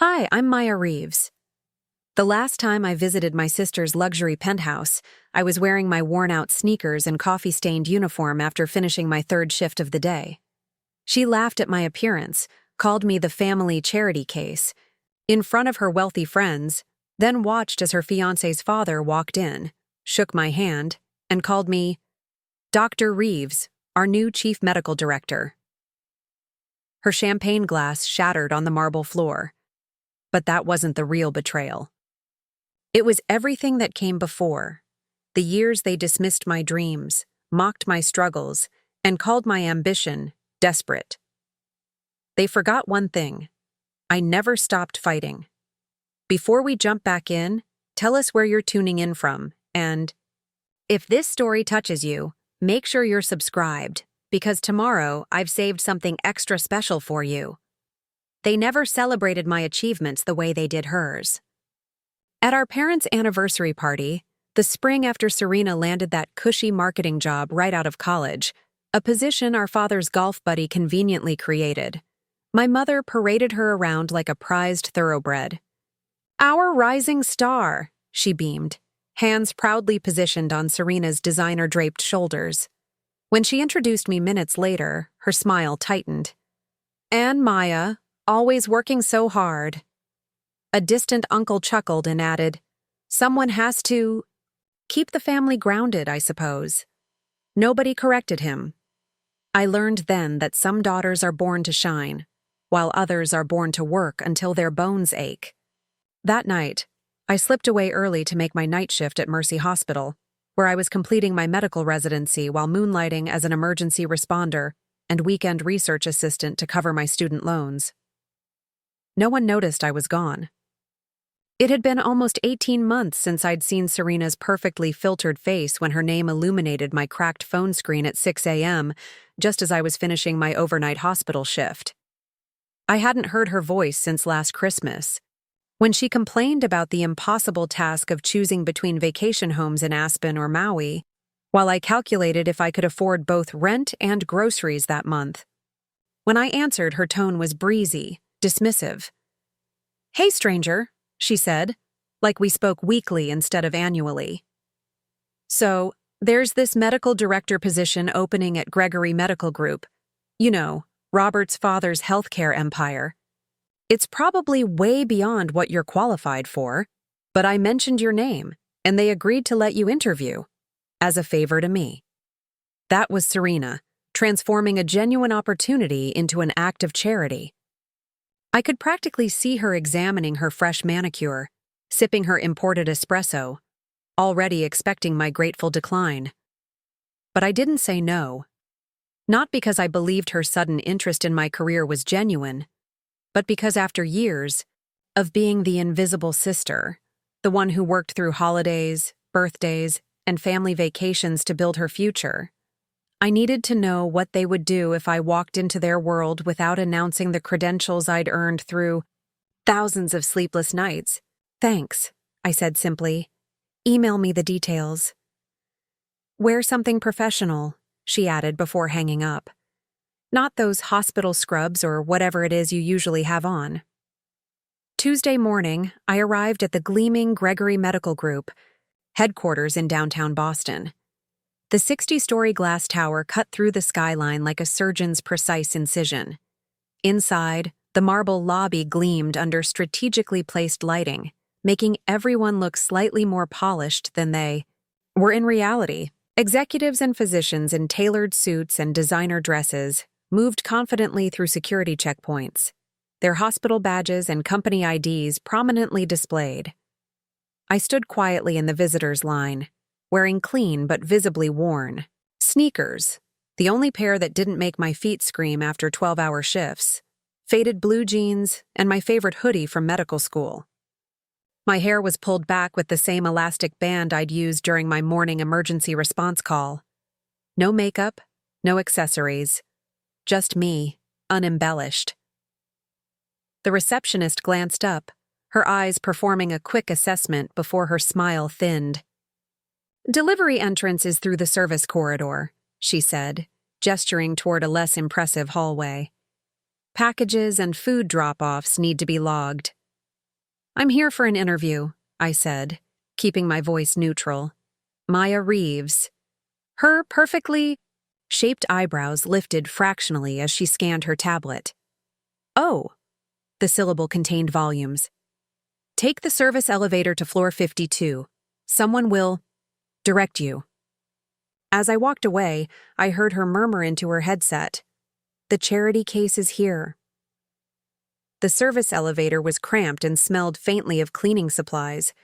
Hi, I'm Maya Reeves. The last time I visited my sister's luxury penthouse, I was wearing my worn-out sneakers and coffee-stained uniform after finishing my third shift of the day. She laughed at my appearance, called me the family charity case, in front of her wealthy friends, then watched as her fiancé's father walked in, shook my hand, and called me Dr. Reeves, our new chief medical director. Her champagne glass shattered on the marble floor. But that wasn't the real betrayal. It was everything that came before. The years they dismissed my dreams, mocked my struggles, and called my ambition desperate. They forgot one thing. I never stopped fighting. Before we jump back in, tell us where you're tuning in from, and if this story touches you, make sure you're subscribed, because tomorrow I've saved something extra special for you. They never celebrated my achievements the way they did hers. At our parents' anniversary party, the spring after Serena landed that cushy marketing job right out of college, a position our father's golf buddy conveniently created, my mother paraded her around like a prized thoroughbred. "Our rising star," she beamed, hands proudly positioned on Serena's designer-draped shoulders. When she introduced me minutes later, her smile tightened. "And Maya, always working so hard." A distant uncle chuckled and added, "Someone has to keep the family grounded, I suppose." Nobody corrected him. I learned then that some daughters are born to shine, while others are born to work until their bones ache. That night, I slipped away early to make my night shift at Mercy Hospital, where I was completing my medical residency while moonlighting as an emergency responder and weekend research assistant to cover my student loans. No one noticed I was gone. It had been almost 18 months since I'd seen Serena's perfectly filtered face when her name illuminated my cracked phone screen at 6 a.m., just as I was finishing my overnight hospital shift. I hadn't heard her voice since last Christmas, when she complained about the impossible task of choosing between vacation homes in Aspen or Maui, while I calculated if I could afford both rent and groceries that month. When I answered, her tone was breezy, dismissive. "Hey, stranger," she said, like we spoke weekly instead of annually. "So, there's this medical director position opening at Gregory Medical Group. You know, Robert's father's healthcare empire. It's probably way beyond what you're qualified for, but I mentioned your name, and they agreed to let you interview, as a favor to me." That was Serena, transforming a genuine opportunity into an act of charity. I could practically see her examining her fresh manicure, sipping her imported espresso, already expecting my grateful decline. But I didn't say no. Not because I believed her sudden interest in my career was genuine, but because after years of being the invisible sister, the one who worked through holidays, birthdays, and family vacations to build her future, I needed to know what they would do if I walked into their world without announcing the credentials I'd earned through thousands of sleepless nights. "Thanks," I said simply. "Email me the details." "Wear something professional," she added before hanging up. "Not those hospital scrubs or whatever it is you usually have on." Tuesday morning, I arrived at the gleaming Gregory Medical Group, headquarters in downtown Boston. The 60-story glass tower cut through the skyline like a surgeon's precise incision. Inside, the marble lobby gleamed under strategically placed lighting, making everyone look slightly more polished than they were in reality. Executives and physicians in tailored suits and designer dresses moved confidently through security checkpoints, their hospital badges and company IDs prominently displayed. I stood quietly in the visitors' line, wearing clean but visibly worn sneakers, the only pair that didn't make my feet scream after 12-hour shifts, faded blue jeans, and my favorite hoodie from medical school. My hair was pulled back with the same elastic band I'd used during my morning emergency response call. No makeup, no accessories, just me, unembellished. The receptionist glanced up, her eyes performing a quick assessment before her smile thinned. "Delivery entrance is through the service corridor," she said, gesturing toward a less impressive hallway. "Packages and food drop-offs need to be logged. I'm here for an interview, I said, keeping my voice neutral. Maya Reeves. Her perfectly shaped eyebrows lifted fractionally as she scanned her tablet. Oh, the syllable contained volumes. Take the service elevator to floor 52. Someone will direct you. As I walked away, I heard her murmur into her headset. The charity case is here. The service elevator was cramped and smelled faintly of cleaning supplies.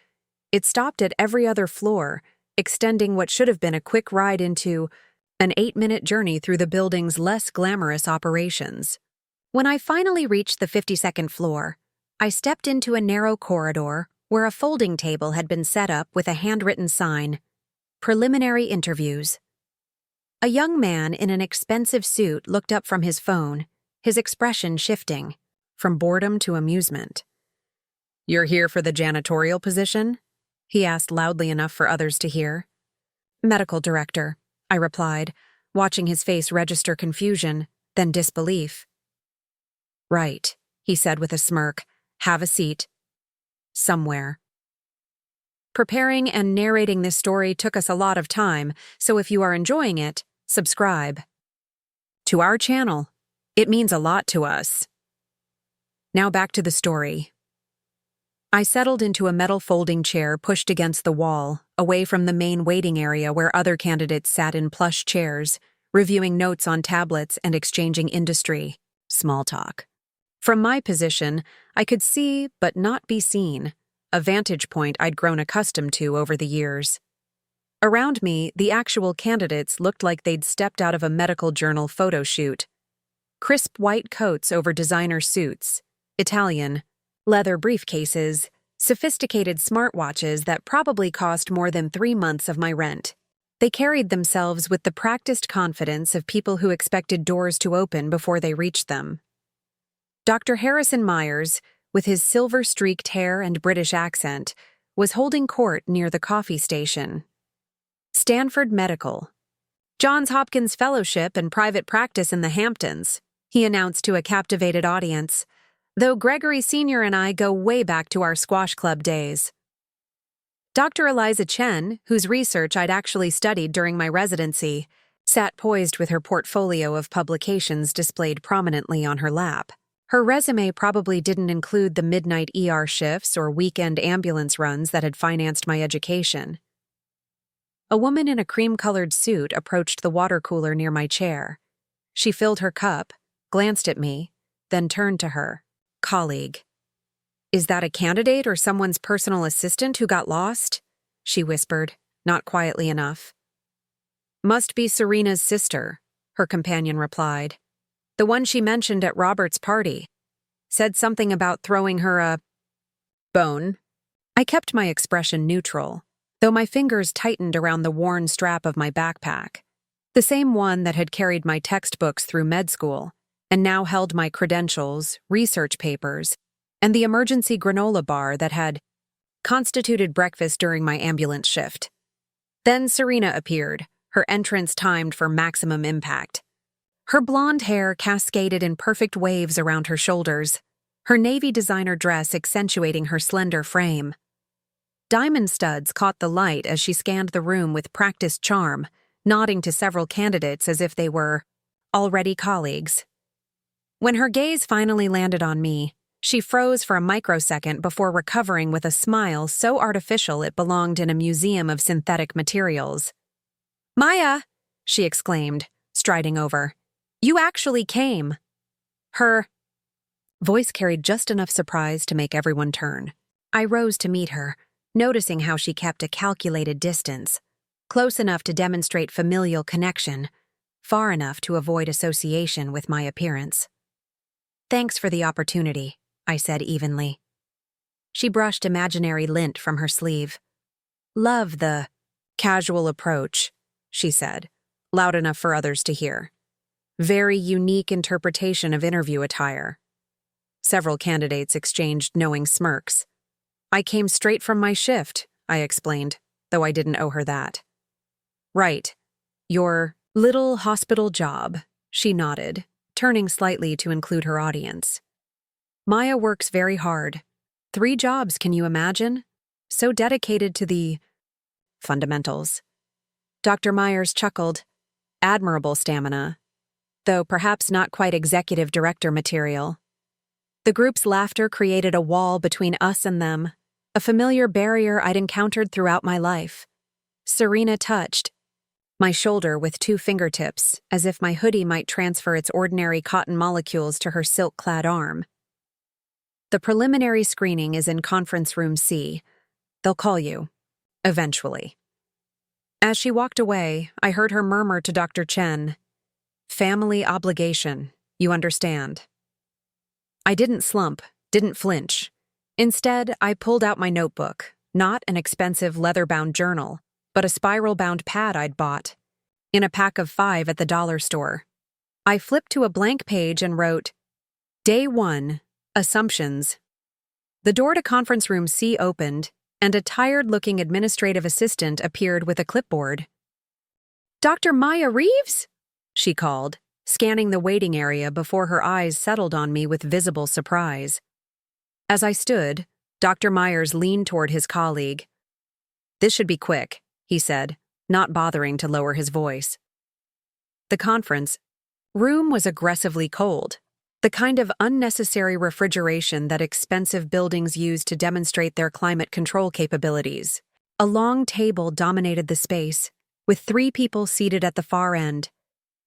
It stopped at every other floor, extending what should have been a quick ride into an 8-minute journey through the building's less glamorous operations. When I finally reached the 52nd floor, I stepped into a narrow corridor where a folding table had been set up with a handwritten sign, Preliminary Interviews. A young man in an expensive suit looked up from his phone, his expression shifting from boredom to amusement. You're here for the janitorial position? He asked loudly enough for others to hear. Medical director, I replied, watching his face register confusion, then disbelief. Right, he said with a smirk. Have a seat. Somewhere. Preparing and narrating this story took us a lot of time, so if you are enjoying it, subscribe to our channel. It means a lot to us. Now back to the story. I settled into a metal folding chair pushed against the wall, away from the main waiting area where other candidates sat in plush chairs, reviewing notes on tablets and exchanging industry small talk. From my position, I could see but not be seen, a vantage point I'd grown accustomed to over the years. Around me, the actual candidates looked like they'd stepped out of a medical journal photo shoot. Crisp white coats over designer suits, Italian, leather briefcases, sophisticated smartwatches that probably cost more than 3 months of my rent. They carried themselves with the practiced confidence of people who expected doors to open before they reached them. Dr. Harrison Myers, with his silver-streaked hair and British accent, was holding court near the coffee station. Stanford Medical. Johns Hopkins Fellowship and private practice in the Hamptons, he announced to a captivated audience, though Gregory Sr. and I go way back to our squash club days. Dr. Eliza Chen, whose research I'd actually studied during my residency, sat poised with her portfolio of publications displayed prominently on her lap. Her resume probably didn't include the midnight ER shifts or weekend ambulance runs that had financed my education. A woman in a cream-colored suit approached the water cooler near my chair. She filled her cup, glanced at me, then turned to her colleague. Is that a candidate or someone's personal assistant who got lost? She whispered, not quietly enough. Must be Serena's sister, her companion replied. The one she mentioned at Robert's party. Said something about throwing her a bone. I kept my expression neutral, though my fingers tightened around the worn strap of my backpack, the same one that had carried my textbooks through med school, and now held my credentials, research papers, and the emergency granola bar that had constituted breakfast during my ambulance shift. Then Serena appeared, her entrance timed for maximum impact. Her blonde hair cascaded in perfect waves around her shoulders, her navy designer dress accentuating her slender frame. Diamond studs caught the light as she scanned the room with practiced charm, nodding to several candidates as if they were already colleagues. When her gaze finally landed on me, she froze for a microsecond before recovering with a smile so artificial it belonged in a museum of synthetic materials. "Maya!" she exclaimed, striding over. "You actually came." Her voice carried just enough surprise to make everyone turn. I rose to meet her, noticing how she kept a calculated distance, close enough to demonstrate familial connection, far enough to avoid association with my appearance. "Thanks for the opportunity," I said evenly. She brushed imaginary lint from her sleeve. "Love the casual approach," she said, loud enough for others to hear. "Very unique interpretation of interview attire." Several candidates exchanged knowing smirks. "I came straight from my shift," I explained, though I didn't owe her that. "Right. Your little hospital job," she nodded, turning slightly to include her audience. "Maya works very hard. 3 jobs, can you imagine? So dedicated to the fundamentals. Dr. Myers chuckled. Admirable stamina, though perhaps not quite executive director material. The group's laughter created a wall between us and them, a familiar barrier I'd encountered throughout my life. Serena touched my shoulder with 2 fingertips, as if my hoodie might transfer its ordinary cotton molecules to her silk-clad arm. The preliminary screening is in Conference Room C. They'll call you. Eventually. As she walked away, I heard her murmur to Dr. Chen, "Family obligation, you understand." I didn't slump, didn't flinch. Instead, I pulled out my notebook, not an expensive leather-bound journal, but a spiral-bound pad I'd bought, in a pack of 5 at the dollar store. I flipped to a blank page and wrote, Day 1, Assumptions. The door to Conference Room C opened, and a tired-looking administrative assistant appeared with a clipboard. "Dr. Maya Reeves?" she called, scanning the waiting area before her eyes settled on me with visible surprise. As I stood, Dr. Myers leaned toward his colleague. "This should be quick," he said, not bothering to lower his voice. The conference room was aggressively cold, the kind of unnecessary refrigeration that expensive buildings use to demonstrate their climate control capabilities. A long table dominated the space, with 3 people seated at the far end,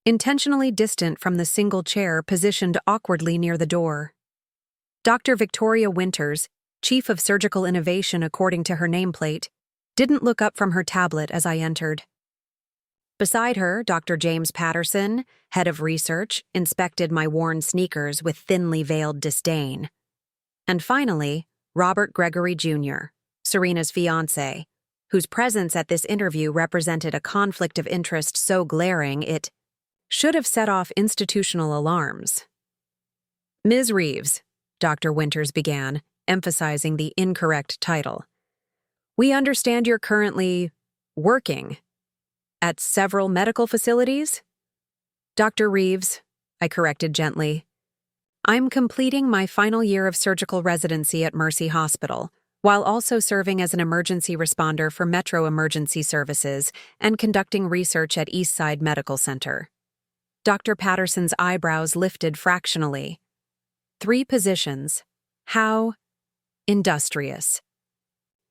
intentionally distant from the single chair positioned awkwardly near the door. Dr. Victoria Winters, Chief of Surgical Innovation according to her nameplate, didn't look up from her tablet as I entered. Beside her, Dr. James Patterson, head of research, inspected my worn sneakers with thinly veiled disdain. And finally, Robert Gregory Jr., Serena's fiancé, whose presence at this interview represented a conflict of interest so glaring it should have set off institutional alarms. "Ms. Reeves," Dr. Winters began, emphasizing the incorrect title. "We understand you're currently working at several medical facilities?" "Dr. Reeves," I corrected gently. "I'm completing my final year of surgical residency at Mercy Hospital, while also serving as an emergency responder for Metro Emergency Services and conducting research at Eastside Medical Center." Dr. Patterson's eyebrows lifted fractionally. 3 positions. How industrious.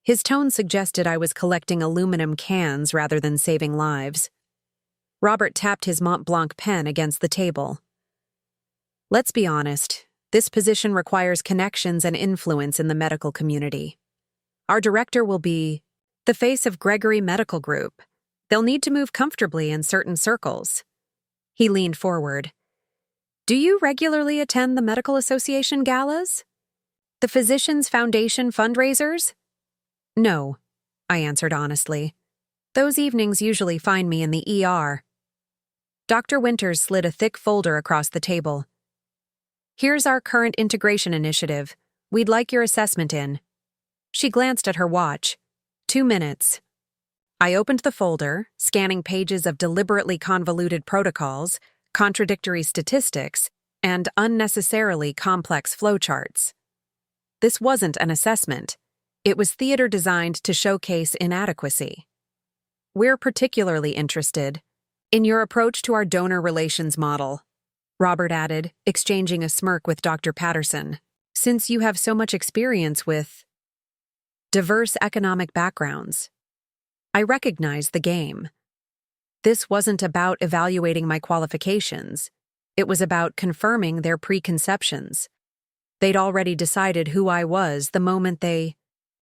His tone suggested I was collecting aluminum cans rather than saving lives. Robert tapped his Mont Blanc pen against the table. "Let's be honest, this position requires connections and influence in the medical community. Our director will be the face of Gregory Medical Group. They'll need to move comfortably in certain circles." He leaned forward. "Do you regularly attend the Medical Association galas? The Physicians Foundation fundraisers?" "No," I answered honestly. "Those evenings usually find me in the ER." Dr. Winters slid a thick folder across the table. "Here's our current integration initiative. We'd like your assessment in." She glanced at her watch. 2 minutes. I opened the folder, scanning pages of deliberately convoluted protocols, contradictory statistics, and unnecessarily complex flowcharts. This wasn't an assessment. It was theater designed to showcase inadequacy. "We're particularly interested in your approach to our donor relations model," Robert added, exchanging a smirk with Dr. Patterson, "since you have so much experience with diverse economic backgrounds." I recognized the game. This wasn't about evaluating my qualifications. It was about confirming their preconceptions. They'd already decided who I was the moment they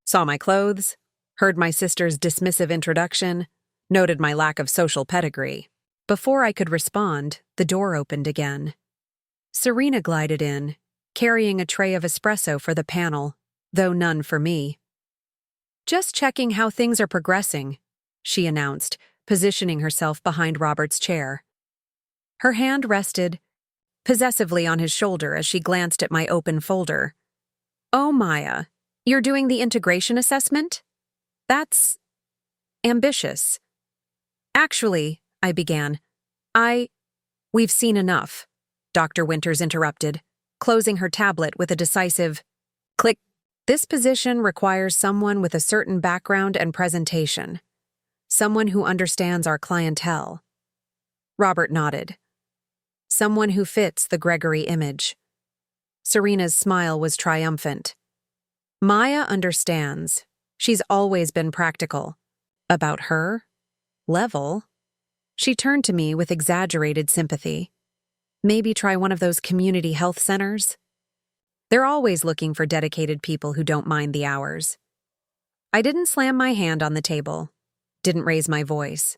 saw my clothes, heard my sister's dismissive introduction, noted my lack of social pedigree. Before I could respond, the door opened again. Serena glided in, carrying a tray of espresso for the panel, though none for me. "Just checking how things are progressing," she announced, positioning herself behind Robert's chair. Her hand rested possessively on his shoulder as she glanced at my open folder. "Oh, Maya, you're doing the integration assessment? That's ambitious." "Actually," I began, "We've seen enough," Dr. Winters interrupted, closing her tablet with a decisive click. This position requires someone with a certain background and presentation, someone who understands our clientele. Robert nodded. Someone who fits the Gregory image. Serena's smile was triumphant. Maya understands. She's always been practical. About her? Level? She turned to me with exaggerated sympathy. Maybe try one of those community health centers? They're always looking for dedicated people who don't mind the hours. I didn't slam my hand on the table, didn't raise my voice.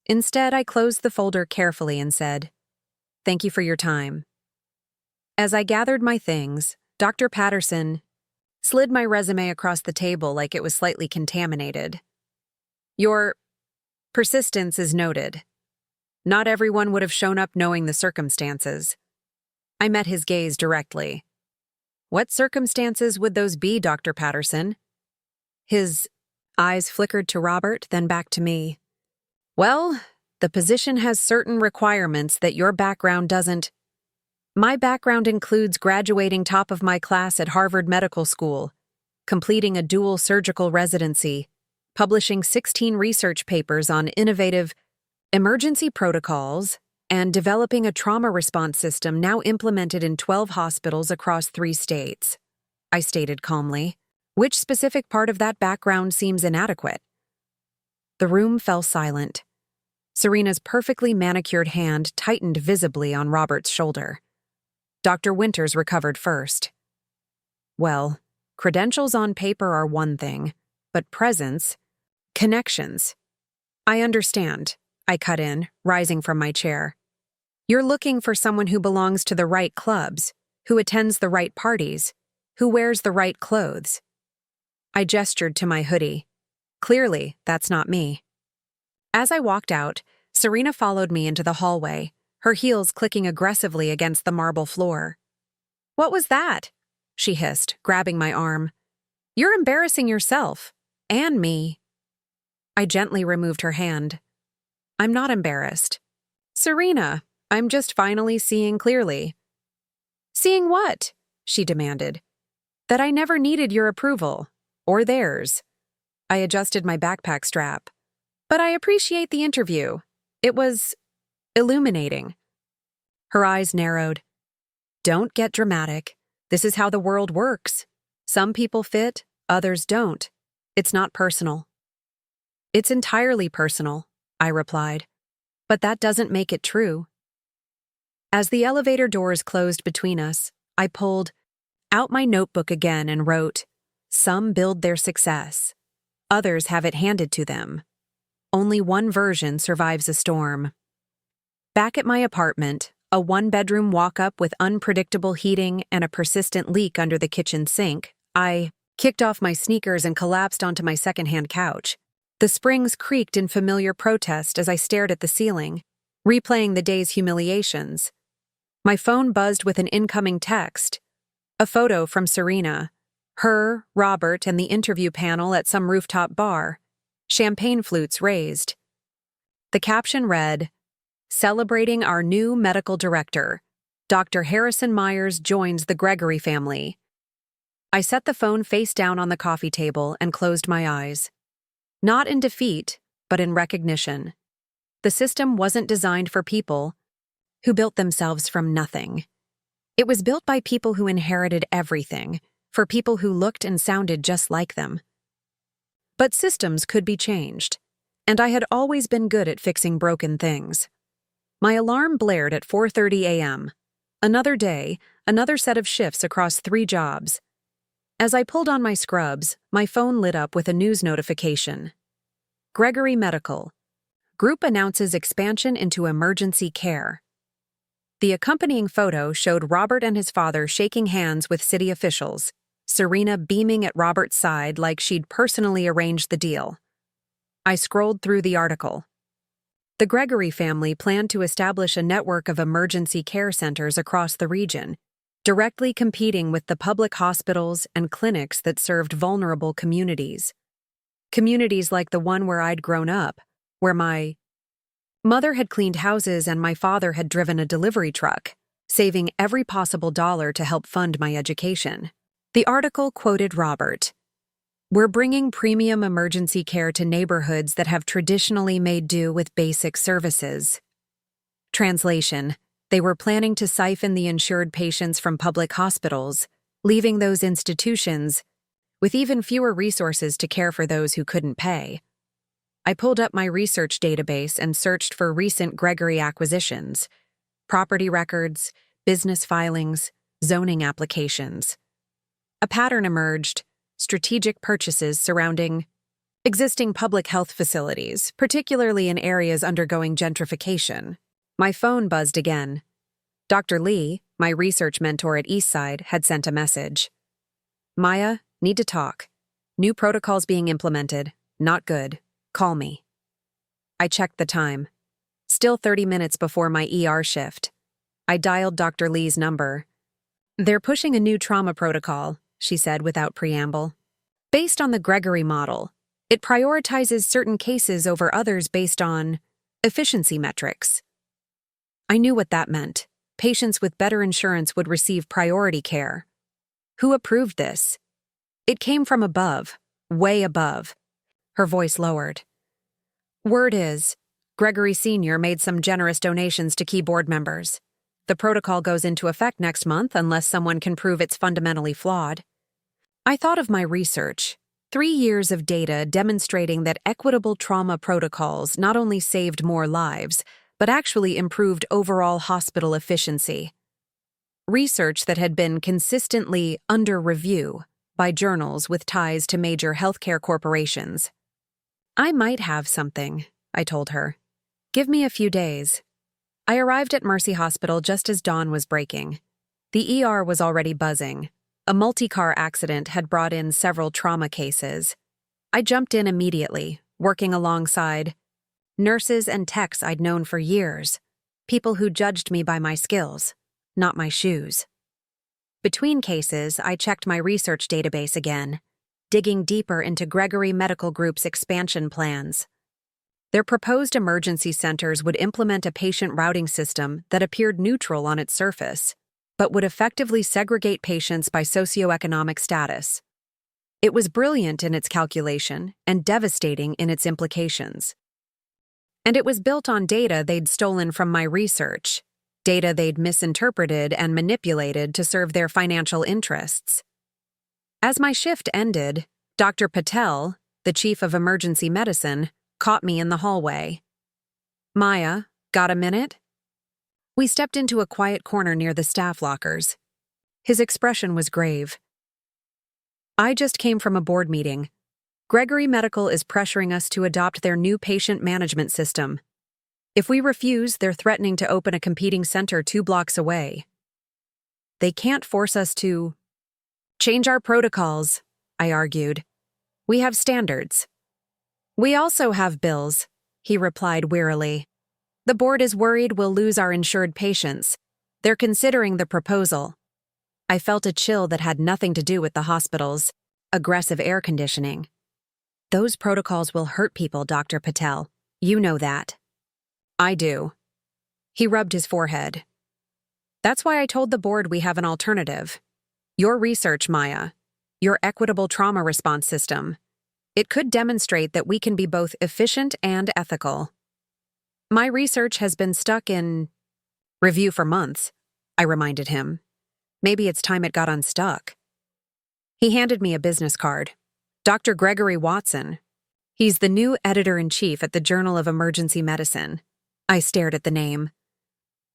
Instead, I closed the folder carefully and said, "Thank you for your time." As I gathered my things, Dr. Patterson slid my resume across the table like it was slightly contaminated. "Your persistence is noted. Not everyone would have shown up knowing the circumstances." I met his gaze directly. "What circumstances would those be, Dr. Patterson?" His eyes flickered to Robert, then back to me. "Well, the position has certain requirements that your background doesn't. My background includes graduating top of my class at Harvard Medical School, completing a dual surgical residency, publishing 16 research papers on innovative emergency protocols, and developing a trauma response system now implemented in 12 hospitals across 3 states. I stated calmly. Which specific part of that background seems inadequate? The room fell silent. Serena's perfectly manicured hand tightened visibly on Robert's shoulder. Dr. Winters recovered first. "Well, credentials on paper are one thing, but presence, connections." "I understand," I cut in, rising from my chair. "You're looking for someone who belongs to the right clubs, who attends the right parties, who wears the right clothes." I gestured to my hoodie. Clearly, that's not me. As I walked out, Serena followed me into the hallway, her heels clicking aggressively against the marble floor. "What was that?" she hissed, grabbing my arm. "You're embarrassing yourself. And me." I gently removed her hand. "I'm not embarrassed. Serena, I'm just finally seeing clearly." "Seeing what?" she demanded. "That I never needed your approval. Or theirs." I adjusted my backpack strap. "But I appreciate the interview. It was illuminating." Her eyes narrowed. "Don't get dramatic. This is how the world works. Some people fit, others don't. It's not personal." "It's entirely personal," I replied. "But that doesn't make it true." As the elevator doors closed between us, I pulled out my notebook again and wrote, "Some build their success. Others have it handed to them. Only one version survives a storm." Back at my apartment, a 1-bedroom walk-up with unpredictable heating and a persistent leak under the kitchen sink, I kicked off my sneakers and collapsed onto my secondhand couch. The springs creaked in familiar protest as I stared at the ceiling, replaying the day's humiliations. My phone buzzed with an incoming text, a photo from Serena, her, Robert, and the interview panel at some rooftop bar, champagne flutes raised. The caption read, "Celebrating our new medical director. Dr. Harrison Myers joins the Gregory family." I set the phone face down on the coffee table and closed my eyes. Not in defeat, but in recognition. The system wasn't designed for people who built themselves from nothing. It was built by people who inherited everything, for people who looked and sounded just like them. But systems could be changed, and I had always been good at fixing broken things. My alarm blared at 4:30 a.m. Another day, another set of shifts across 3 jobs. As I pulled on my scrubs, my phone lit up with a news notification. Gregory Medical. Group announces expansion into emergency care. The accompanying photo showed Robert and his father shaking hands with city officials, Serena beaming at Robert's side like she'd personally arranged the deal. I scrolled through the article. The Gregory family planned to establish a network of emergency care centers across the region, directly competing with the public hospitals and clinics that served vulnerable communities. Communities like the one where I'd grown up, where my mother had cleaned houses and my father had driven a delivery truck, saving every possible dollar to help fund my education. The article quoted Robert. "We're bringing premium emergency care to neighborhoods that have traditionally made do with basic services." Translation: they were planning to siphon the insured patients from public hospitals, leaving those institutions with even fewer resources to care for those who couldn't pay. I pulled up my research database and searched for recent Gregory acquisitions, property records, business filings, zoning applications. A pattern emerged: strategic purchases surrounding existing public health facilities, particularly in areas undergoing gentrification. My phone buzzed again. Dr. Lee, my research mentor at Eastside, had sent a message. "Maya, need to talk. New protocols being implemented. Not good. Call me." I checked the time. Still 30 minutes before my ER shift. I dialed Dr. Lee's number. "They're pushing a new trauma protocol," she said without preamble. "Based on the Gregory model, it prioritizes certain cases over others based on efficiency metrics." I knew what that meant. Patients with better insurance would receive priority care. Who approved this? It came from above, way above. Her voice lowered. "Word is, Gregory Sr. made some generous donations to key board members. The protocol goes into effect next month unless someone can prove it's fundamentally flawed." I thought of my research. 3 years of data demonstrating that equitable trauma protocols not only saved more lives, but actually improved overall hospital efficiency. Research that had been consistently under review by journals with ties to major healthcare corporations. "I might have something," I told her. "Give me a few days." I arrived at Mercy Hospital just as dawn was breaking. The ER was already buzzing. A multi-car accident had brought in several trauma cases. I jumped in immediately, working alongside nurses and techs I'd known for years, people who judged me by my skills, not my shoes. Between cases, I checked my research database again, digging deeper into Gregory Medical Group's expansion plans. Their proposed emergency centers would implement a patient routing system that appeared neutral on its surface, but would effectively segregate patients by socioeconomic status. It was brilliant in its calculation and devastating in its implications. And it was built on data they'd stolen from my research, data they'd misinterpreted and manipulated to serve their financial interests. As my shift ended, Dr. Patel, the chief of emergency medicine, caught me in the hallway. "Maya, got a minute?" We stepped into a quiet corner near the staff lockers. His expression was grave. "I just came from a board meeting. Gregory Medical is pressuring us to adopt their new patient management system. If we refuse, they're threatening to open a competing center 2 blocks away. They can't force us to change our protocols," I argued. "We have standards." "We also have bills," he replied wearily. "The board is worried we'll lose our insured patients. They're considering the proposal." I felt a chill that had nothing to do with the hospitals. Aggressive air conditioning. "Those protocols will hurt people, Dr. Patel. You know that." "I do." He rubbed his forehead. "That's why I told the board we have an alternative. Your research, Maya. Your equitable trauma response system. It could demonstrate that we can be both efficient and ethical." "My research has been stuck in review for months," I reminded him. "Maybe it's time it got unstuck." He handed me a business card. "Dr. Gregory Watson. He's the new editor-in-chief at the Journal of Emergency Medicine." I stared at the name.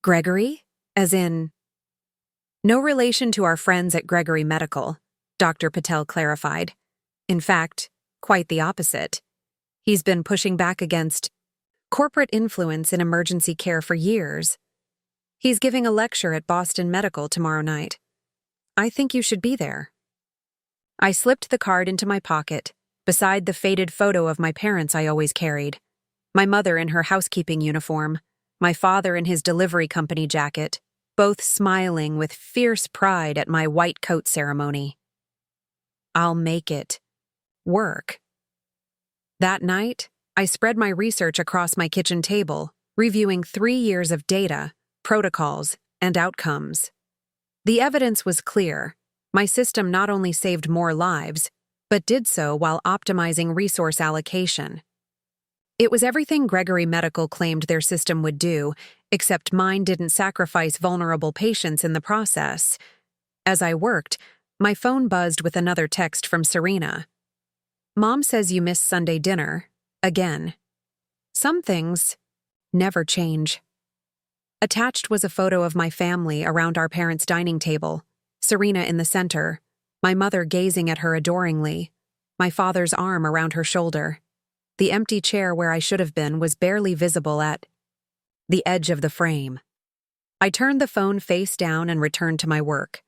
"Gregory? As in—" "No relation to our friends at Gregory Medical," Dr. Patel clarified. "In fact, quite the opposite. He's been pushing back against corporate influence in emergency care for years. He's giving a lecture at Boston Medical tomorrow night. I think you should be there." I slipped the card into my pocket, beside the faded photo of my parents I always carried. My mother in her housekeeping uniform, my father in his delivery company jacket, both smiling with fierce pride at my white coat ceremony. I'll make it work. That night, I spread my research across my kitchen table, reviewing 3 years of data, protocols, and outcomes. The evidence was clear. My system not only saved more lives, but did so while optimizing resource allocation. It was everything Gregory Medical claimed their system would do, except mine didn't sacrifice vulnerable patients in the process. As I worked, my phone buzzed with another text from Serena. Mom says you missed Sunday dinner. Again. Some things never change. Attached was a photo of my family around our parents' dining table, Serena in the center, my mother gazing at her adoringly, my father's arm around her shoulder. The empty chair where I should have been was barely visible at the edge of the frame. I turned the phone face down and returned to my work.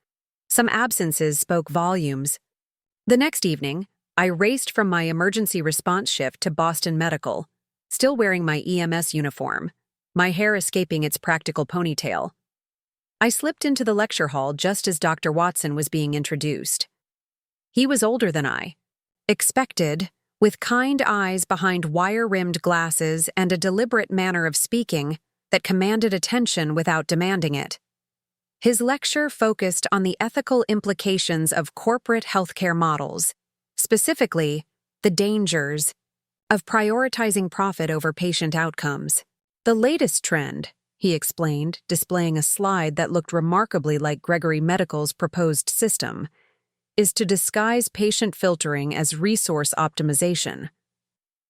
Some absences spoke volumes. The next evening, I raced from my emergency response shift to Boston Medical, still wearing my EMS uniform, my hair escaping its practical ponytail. I slipped into the lecture hall just as Dr. Watson was being introduced. He was older than I expected, with kind eyes behind wire-rimmed glasses and a deliberate manner of speaking that commanded attention without demanding it. His lecture focused on the ethical implications of corporate healthcare models, specifically, the dangers of prioritizing profit over patient outcomes. The latest trend, he explained, displaying a slide that looked remarkably like Gregory Medical's proposed system, is to disguise patient filtering as resource optimization.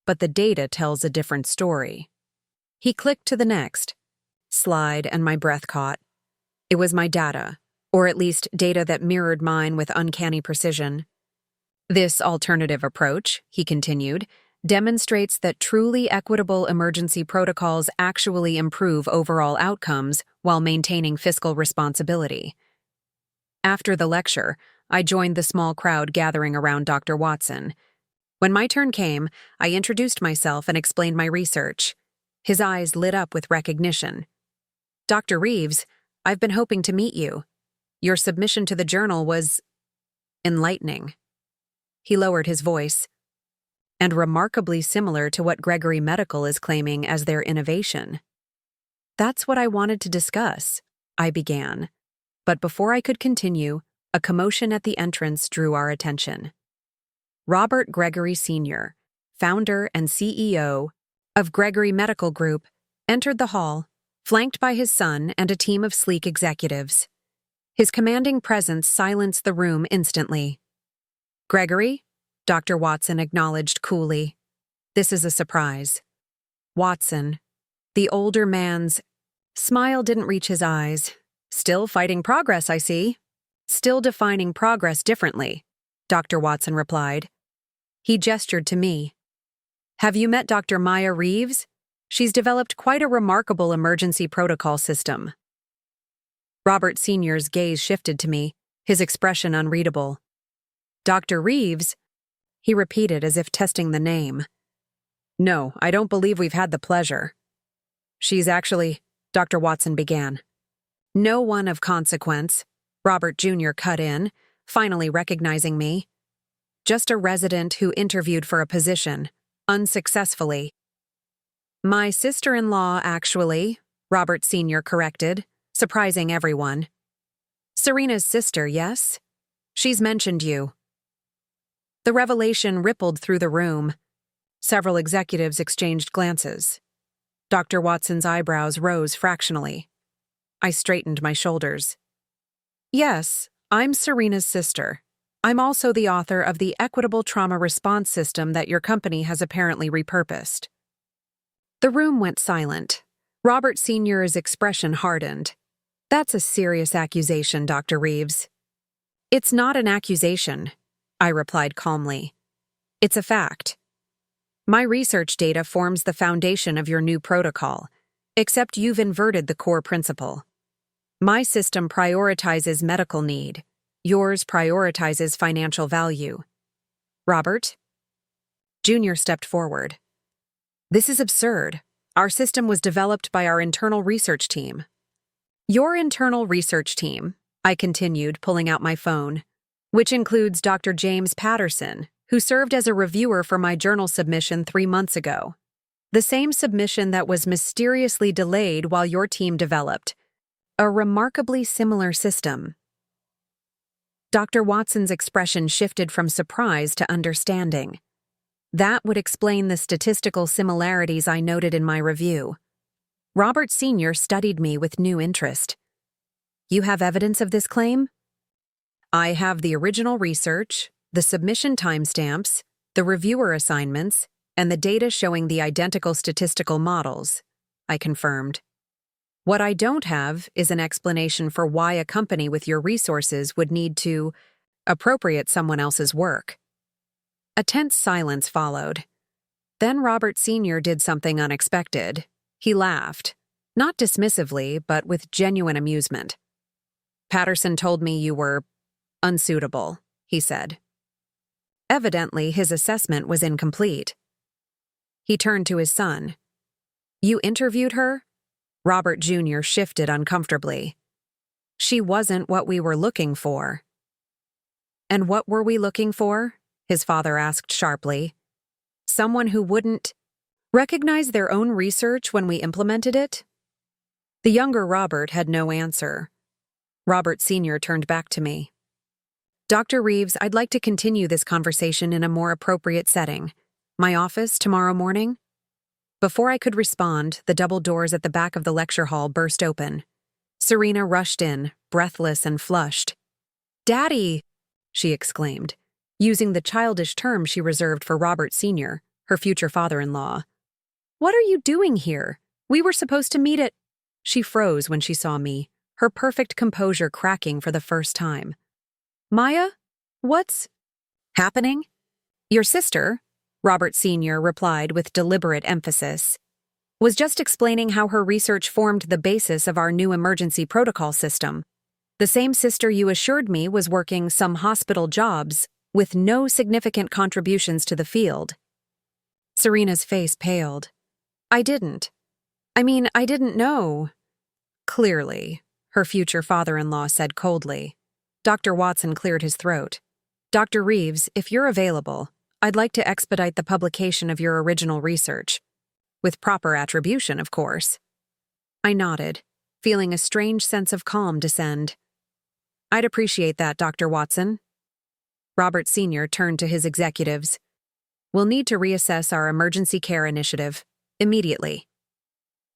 But the data tells a different story. He clicked to the next slide, and my breath caught. It was my data, or at least data that mirrored mine with uncanny precision. This alternative approach, he continued, demonstrates that truly equitable emergency protocols actually improve overall outcomes while maintaining fiscal responsibility. After the lecture, I joined the small crowd gathering around Dr. Watson. When my turn came, I introduced myself and explained my research. His eyes lit up with recognition. Dr. Reeves, I've been hoping to meet you. Your submission to the journal was enlightening. He lowered his voice. And remarkably similar to what Gregory Medical is claiming as their innovation. That's what I wanted to discuss, I began. But before I could continue, a commotion at the entrance drew our attention. Robert Gregory Sr., founder and CEO of Gregory Medical Group, entered the hall, flanked by his son and a team of sleek executives. His commanding presence silenced the room instantly. Gregory? Dr. Watson acknowledged coolly. This is a surprise. Watson, the older man's smile didn't reach his eyes. Still fighting progress, I see. Still defining progress differently, Dr. Watson replied. He gestured to me. Have you met Dr. Maya Reeves? She's developed quite a remarkable emergency protocol system. Robert Sr.'s gaze shifted to me, his expression unreadable. Dr. Reeves? He repeated as if testing the name. No, I don't believe we've had the pleasure. She's actually, Dr. Watson began. No one of consequence, Robert Jr. cut in, finally recognizing me. Just a resident who interviewed for a position, unsuccessfully. My sister-in-law, actually, Robert Sr. corrected, surprising everyone. Serena's sister, yes? She's mentioned you. The revelation rippled through the room. Several executives exchanged glances. Dr. Watson's eyebrows rose fractionally. I straightened my shoulders. Yes, I'm Serena's sister. I'm also the author of the equitable trauma response system that your company has apparently repurposed. The room went silent. Robert Sr.'s expression hardened. That's a serious accusation, Dr. Reeves. It's not an accusation, I replied calmly. It's a fact. My research data forms the foundation of your new protocol, except you've inverted the core principle. My system prioritizes medical need. Yours prioritizes financial value. Robert? Junior stepped forward. This is absurd. Our system was developed by our internal research team. Your internal research team, I continued, pulling out my phone, which includes Dr. James Patterson, who served as a reviewer for my journal submission 3 months ago. The same submission that was mysteriously delayed while your team developed a remarkably similar system. Dr. Watson's expression shifted from surprise to understanding. That would explain the statistical similarities I noted in my review. Robert Sr. studied me with new interest. You have evidence of this claim? I have the original research, the submission timestamps, the reviewer assignments, and the data showing the identical statistical models, I confirmed. What I don't have is an explanation for why a company with your resources would need to appropriate someone else's work. A tense silence followed. Then Robert Sr. did something unexpected. He laughed, not dismissively, but with genuine amusement. Patterson told me you were unsuitable, he said. Evidently, his assessment was incomplete. He turned to his son. You interviewed her? Robert Jr. shifted uncomfortably. She wasn't what we were looking for. And what were we looking for? His father asked sharply. Someone who wouldn't recognize their own research when we implemented it? The younger Robert had no answer. Robert Sr. turned back to me. Dr. Reeves, I'd like to continue this conversation in a more appropriate setting. My office tomorrow morning? Before I could respond, the double doors at the back of the lecture hall burst open. Serena rushed in, breathless and flushed. Daddy! She exclaimed, using the childish term she reserved for Robert Sr., her future father-in-law. What are you doing here? We were supposed to meet at... She froze when she saw me, her perfect composure cracking for the first time. Maya? What's happening? Your sister, Robert Sr. replied with deliberate emphasis, was just explaining how her research formed the basis of our new emergency protocol system. The same sister you assured me was working some hospital jobs with no significant contributions to the field. Serena's face paled. I didn't know. Clearly, her future father-in-law said coldly. Dr. Watson cleared his throat. Dr. Reeves, if you're available, I'd like to expedite the publication of your original research. With proper attribution, of course. I nodded, feeling a strange sense of calm descend. I'd appreciate that, Dr. Watson. Robert Sr. turned to his executives. We'll need to reassess our emergency care initiative, immediately.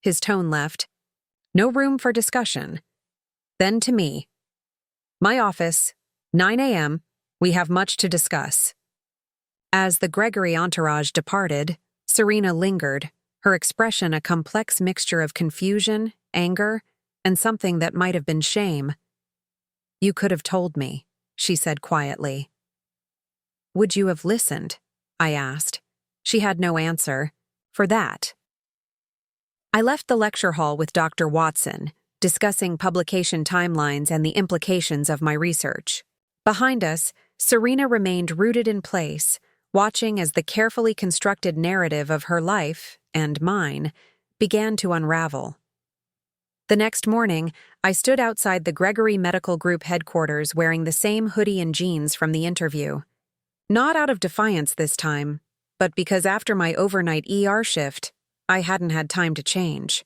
His tone left. No room for discussion. Then to me. My office, 9 a.m., we have much to discuss. As the Gregory entourage departed, Serena lingered, her expression a complex mixture of confusion, anger, and something that might have been shame. You could have told me, she said quietly. Would you have listened? I asked. She had no answer. For that. I left the lecture hall with Dr. Watson, discussing publication timelines and the implications of my research. Behind us, Serena remained rooted in place, watching as the carefully constructed narrative of her life, and mine, began to unravel. The next morning, I stood outside the Gregory Medical Group headquarters wearing the same hoodie and jeans from the interview. Not out of defiance this time, but because after my overnight ER shift, I hadn't had time to change.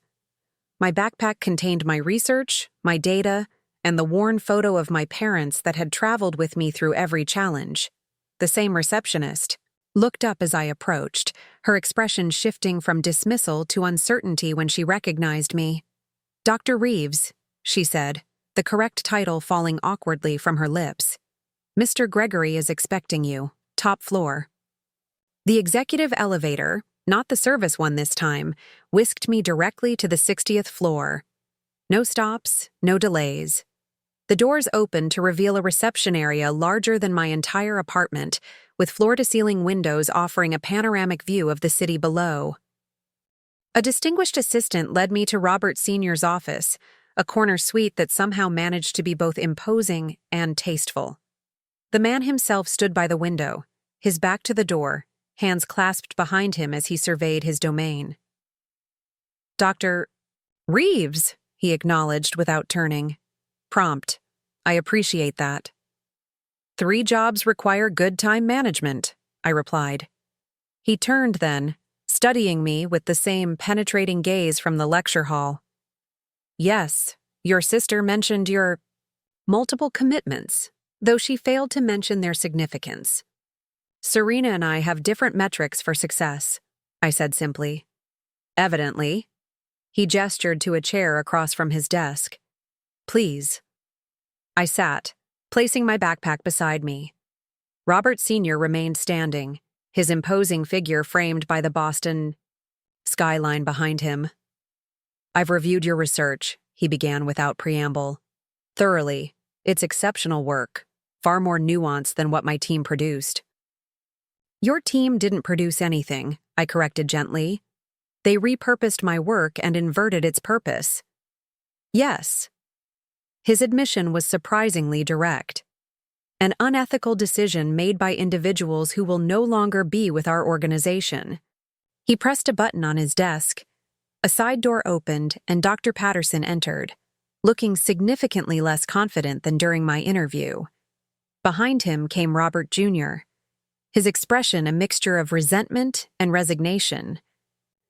My backpack contained my research, my data, and the worn photo of my parents that had traveled with me through every challenge. The same receptionist looked up as I approached, her expression shifting from dismissal to uncertainty when she recognized me. Dr. Reeves, she said, the correct title falling awkwardly from her lips. Mr. Gregory is expecting you, top floor. The executive elevator, not the service one this time, whisked me directly to the 60th floor. No stops, no delays. The doors opened to reveal a reception area larger than my entire apartment, with floor-to-ceiling windows offering a panoramic view of the city below. A distinguished assistant led me to Robert Sr.'s office, a corner suite that somehow managed to be both imposing and tasteful. The man himself stood by the window, his back to the door, hands clasped behind him as he surveyed his domain. Dr. Reeves, he acknowledged without turning. Prompt. I appreciate that. 3 jobs require good time management, I replied. He turned then, studying me with the same penetrating gaze from the lecture hall. Yes, your sister mentioned your multiple commitments, though she failed to mention their significance. Serena and I have different metrics for success, I said simply. Evidently. He gestured to a chair across from his desk. Please. I sat, placing my backpack beside me. Robert Sr. remained standing, his imposing figure framed by the Boston skyline behind him. I've reviewed your research, he began without preamble. Thoroughly. It's exceptional work, far more nuanced than what my team produced. Your team didn't produce anything, I corrected gently. They repurposed my work and inverted its purpose. Yes. His admission was surprisingly direct. An unethical decision made by individuals who will no longer be with our organization. He pressed a button on his desk. A side door opened and Dr. Patterson entered, looking significantly less confident than during my interview. Behind him came Robert Jr., his expression a mixture of resentment and resignation.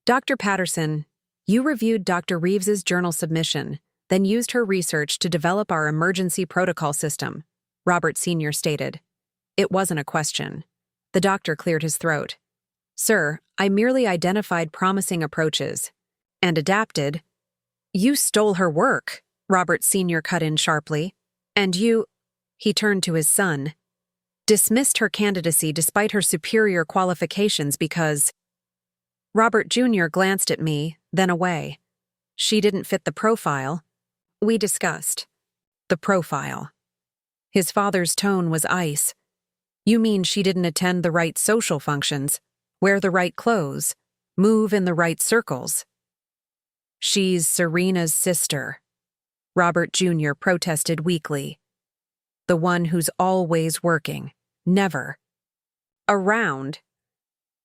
Dr. Patterson, you reviewed Dr. Reeves's journal submission, then used her research to develop our emergency protocol system, Robert Sr. stated. It wasn't a question. The doctor cleared his throat. Sir, I merely identified promising approaches. And adapted. You stole her work, Robert Sr. cut in sharply. And you, he turned to his son, dismissed her candidacy despite her superior qualifications because... Robert Jr. glanced at me, then away. She didn't fit the profile. We discussed. The profile. His father's tone was ice. You mean she didn't attend the right social functions, wear the right clothes, move in the right circles? She's Serena's sister, Robert Jr. protested weakly. The one who's always working, never around.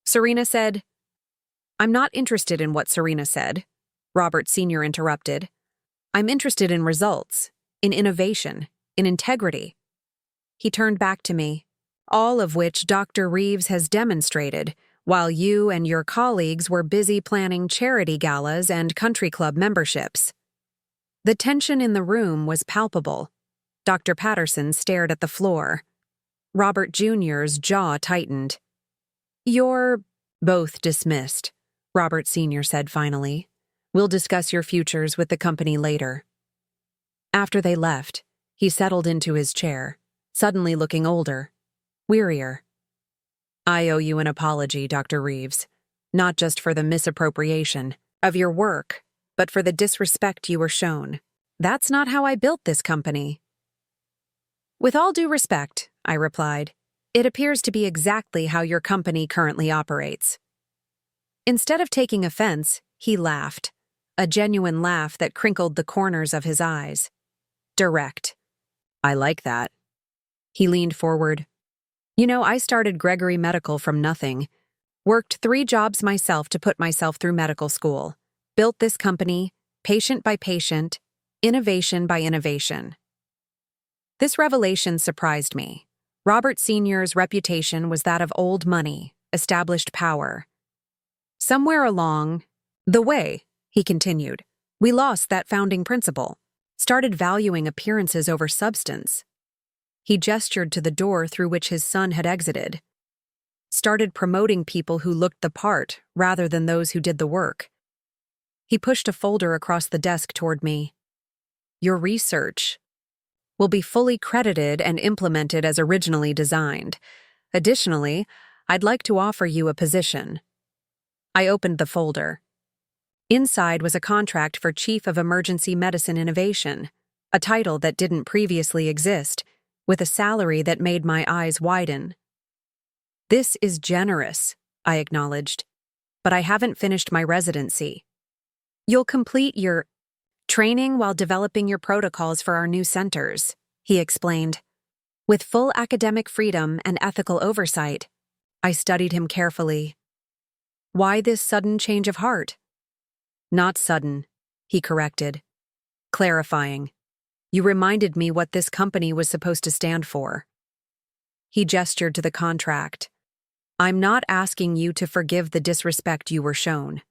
Serena said, I'm not interested in what Serena said, Robert Sr. interrupted. I'm interested in results, in innovation, in integrity. He turned back to me, all of which Dr. Reeves has demonstrated, while you and your colleagues were busy planning charity galas and country club memberships. The tension in the room was palpable. Dr. Patterson stared at the floor. Robert Jr.'s jaw tightened. You're both dismissed, Robert Sr. said finally. We'll discuss your futures with the company later. After they left, he settled into his chair, suddenly looking older, wearier. I owe you an apology, Dr. Reeves, not just for the misappropriation of your work, but for the disrespect you were shown. That's not how I built this company. With all due respect, I replied, it appears to be exactly how your company currently operates. Instead of taking offense, he laughed, a genuine laugh that crinkled the corners of his eyes. Direct. I like that. He leaned forward. You know, I started Gregory Medical from nothing, worked 3 jobs myself to put myself through medical school, built this company, patient by patient, innovation by innovation. This revelation surprised me. Robert Sr.'s reputation was that of old money, established power. Somewhere along the way, he continued, we lost that founding principle, started valuing appearances over substance. He gestured to the door through which his son had exited. Started promoting people who looked the part rather than those who did the work. He pushed a folder across the desk toward me. Your research will be fully credited and implemented as originally designed. Additionally, I'd like to offer you a position. I opened the folder. Inside was a contract for Chief of Emergency Medicine Innovation, a title that didn't previously exist, with a salary that made my eyes widen. This is generous, I acknowledged, but I haven't finished my residency. You'll complete your training while developing your protocols for our new centers, he explained. With full academic freedom and ethical oversight, I studied him carefully. Why this sudden change of heart? Not sudden, he corrected, clarifying. You reminded me what this company was supposed to stand for. He gestured to the contract. I'm not asking you to forgive the disrespect you were shown.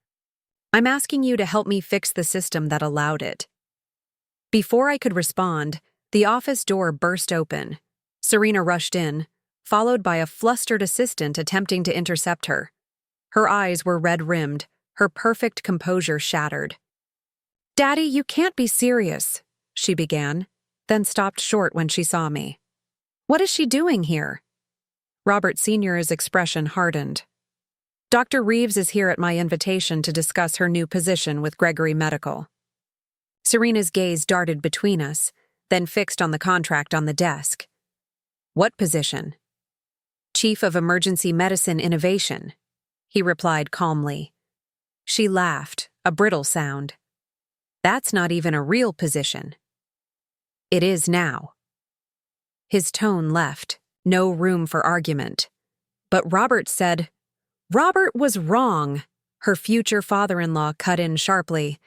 I'm asking you to help me fix the system that allowed it. Before I could respond, the office door burst open. Serena rushed in, followed by a flustered assistant attempting to intercept her. Her eyes were red-rimmed, her perfect composure shattered. "Daddy, you can't be serious," she began, then stopped short when she saw me. "What is she doing here?" Robert Sr.'s expression hardened. "Dr. Reeves is here at my invitation to discuss her new position with Gregory Medical." Serena's gaze darted between us, then fixed on the contract on the desk. "What position?" "Chief of Emergency Medicine Innovation," he replied calmly. She laughed, a brittle sound. "That's not even a real position." "It is now." His tone left, no room for argument. But Robert said, "Robert was wrong," her future father-in-law cut in sharply.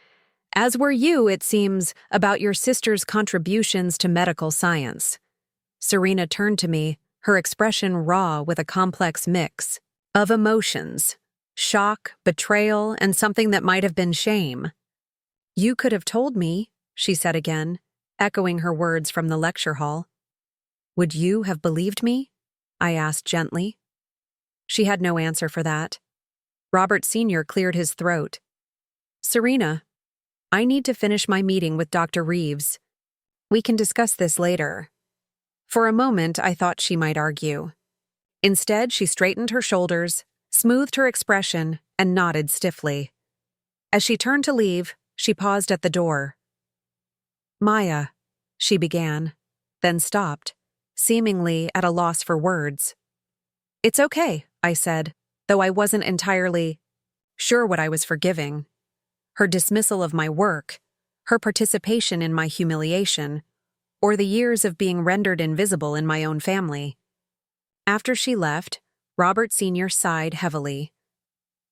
"As were you, it seems, about your sister's contributions to medical science." Serena turned to me, her expression raw with a complex mix of emotions: shock, betrayal, and something that might have been shame. "You could have told me," she said again, echoing her words from the lecture hall. "Would you have believed me?" I asked gently. She had no answer for that. Robert Sr. cleared his throat. "Serena, I need to finish my meeting with Dr. Reeves. We can discuss this later." For a moment, I thought she might argue. Instead, she straightened her shoulders, smoothed her expression, and nodded stiffly. As she turned to leave, she paused at the door. "Maya," she began, then stopped, seemingly at a loss for words. "It's okay," I said, though I wasn't entirely sure what I was forgiving. Her dismissal of my work, her participation in my humiliation, or the years of being rendered invisible in my own family. After she left, Robert Sr. sighed heavily.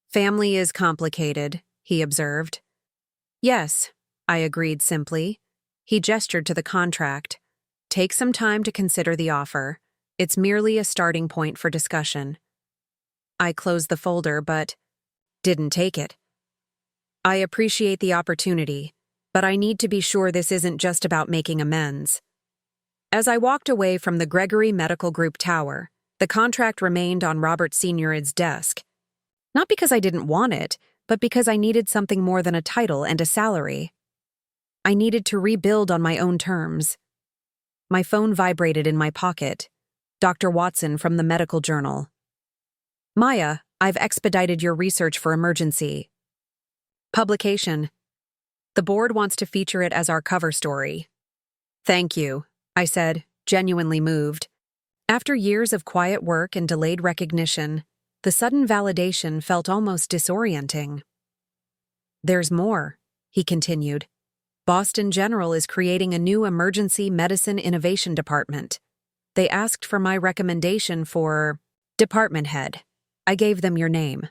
"Family is complicated," he observed. "Yes," I agreed simply. He gestured to the contract. "Take some time to consider the offer. It's merely a starting point for discussion." I closed the folder but didn't take it. "I appreciate the opportunity, but I need to be sure this isn't just about making amends." As I walked away from the Gregory Medical Group tower, the contract remained on Robert Sr.'s desk. Not because I didn't want it, but because I needed something more than a title and a salary. I needed to rebuild on my own terms. My phone vibrated in my pocket. Dr. Watson from the medical journal. "Maya, I've expedited your research for emergency publication. The board wants to feature it as our cover story." "Thank you," I said, genuinely moved. After years of quiet work and delayed recognition, the sudden validation felt almost disorienting. "There's more," he continued. "Boston General is creating a new emergency medicine innovation department. They asked for my recommendation for department head. I gave them your name."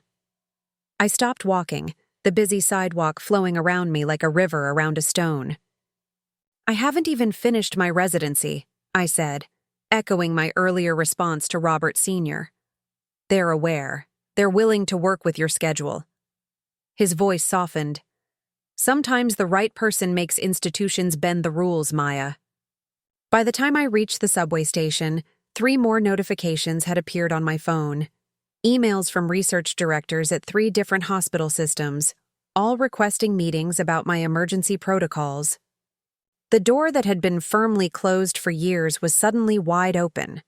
I stopped walking, the busy sidewalk flowing around me like a river around a stone. "I haven't even finished my residency," I said, echoing my earlier response to Robert Sr. "They're aware. They're willing to work with your schedule." His voice softened. "Sometimes the right person makes institutions bend the rules, Maya." By the time I reached the subway station, 3 more notifications had appeared on my phone. Emails from research directors at 3 different hospital systems, all requesting meetings about my emergency protocols. The door that had been firmly closed for years was suddenly wide open.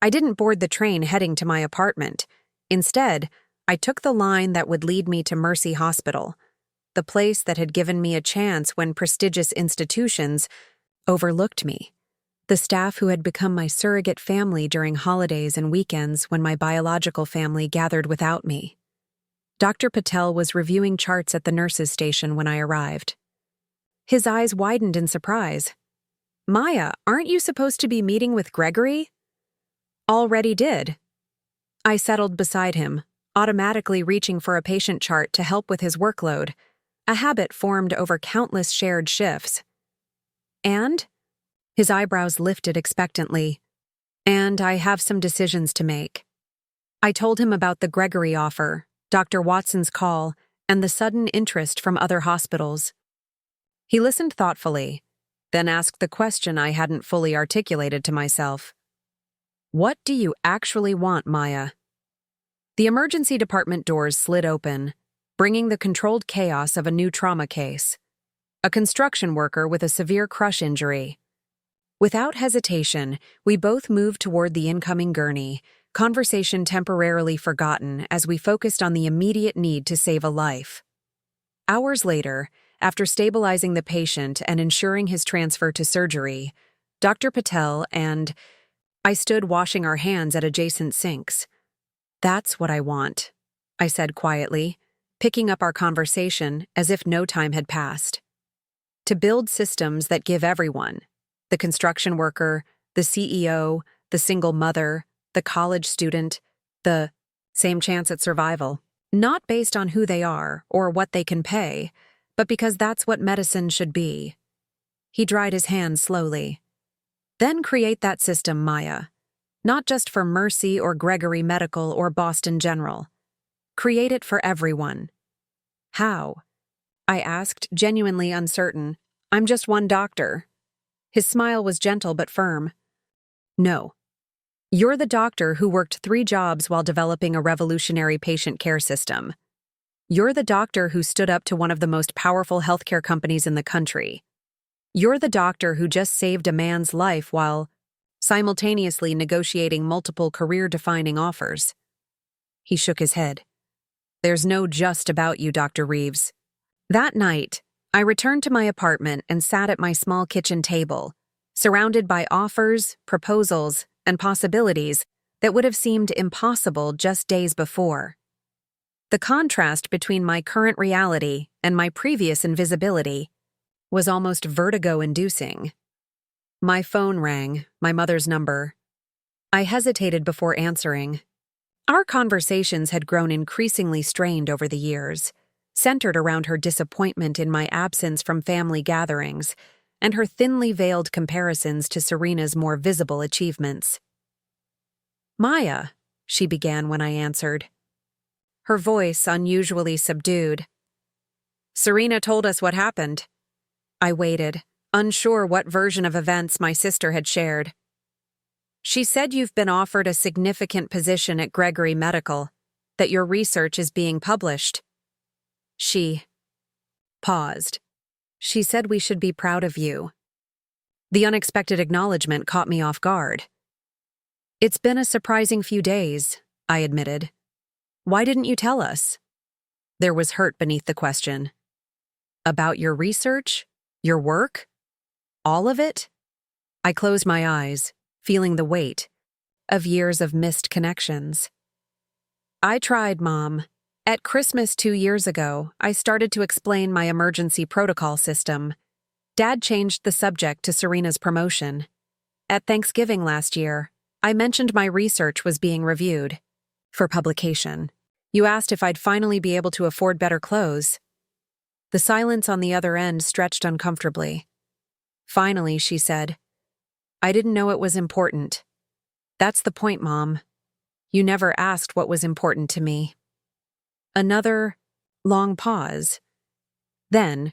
I didn't board the train heading to my apartment. Instead, I took the line that would lead me to Mercy Hospital, the place that had given me a chance when prestigious institutions overlooked me, the staff who had become my surrogate family during holidays and weekends when my biological family gathered without me. Dr. Patel was reviewing charts at the nurses' station when I arrived. His eyes widened in surprise. "Maya, aren't you supposed to be meeting with Gregory?" "Already did." I settled beside him, automatically reaching for a patient chart to help with his workload, a habit formed over countless shared shifts. "And?" His eyebrows lifted expectantly. "And I have some decisions to make." I told him about the Gregory offer, Dr. Watson's call, and the sudden interest from other hospitals. He listened thoughtfully, then asked the question I hadn't fully articulated to myself. What do you actually want, Maya? The emergency department doors slid open, bringing the controlled chaos of a new trauma case. A construction worker with a severe crush injury. Without hesitation, we both moved toward the incoming gurney, conversation temporarily forgotten as we focused on the immediate need to save a life. Hours later, after stabilizing the patient and ensuring his transfer to surgery, Dr. Patel and I stood washing our hands at adjacent sinks. "That's what I want," I said quietly, picking up our conversation as if no time had passed. "To build systems that give everyone, the construction worker, the CEO, the single mother, the college student, the same chance at survival, not based on who they are or what they can pay, but because that's what medicine should be." He dried his hands slowly. "Then create that system, Maya. Not just for Mercy or Gregory Medical or Boston General. Create it for everyone." "How?" I asked, genuinely uncertain. "I'm just one doctor." His smile was gentle but firm. "No. You're the doctor who worked 3 jobs while developing a revolutionary patient care system. You're the doctor who stood up to one of the most powerful healthcare companies in the country. You're the doctor who just saved a man's life while simultaneously negotiating multiple career-defining offers." He shook his head. "There's no just about you, Dr. Reeves." That night, I returned to my apartment and sat at my small kitchen table, surrounded by offers, proposals, and possibilities that would have seemed impossible just days before. The contrast between my current reality and my previous invisibility was almost vertigo-inducing. My phone rang, my mother's number. I hesitated before answering. Our conversations had grown increasingly strained over the years, centered around her disappointment in my absence from family gatherings and her thinly veiled comparisons to Serena's more visible achievements. "Maya," she began when I answered. Her voice unusually subdued. "Serena told us what happened." I waited, unsure what version of events my sister had shared. "She said you've been offered a significant position at Gregory Medical, that your research is being published." She paused. "She said we should be proud of you." The unexpected acknowledgement caught me off guard. "It's been a surprising few days," I admitted. "Why didn't you tell us?" There was hurt beneath the question. "About your research? Your work? All of it?" I closed my eyes, feeling the weight of years of missed connections. "I tried, Mom. At Christmas 2 years ago, I started to explain my emergency protocol system. Dad changed the subject to Serena's promotion. At Thanksgiving last year, I mentioned my research was being reviewed for publication. You asked if I'd finally be able to afford better clothes." The silence on the other end stretched uncomfortably. Finally, she said, "I didn't know it was important." "That's the point, Mom. You never asked what was important to me." Another long pause. Then,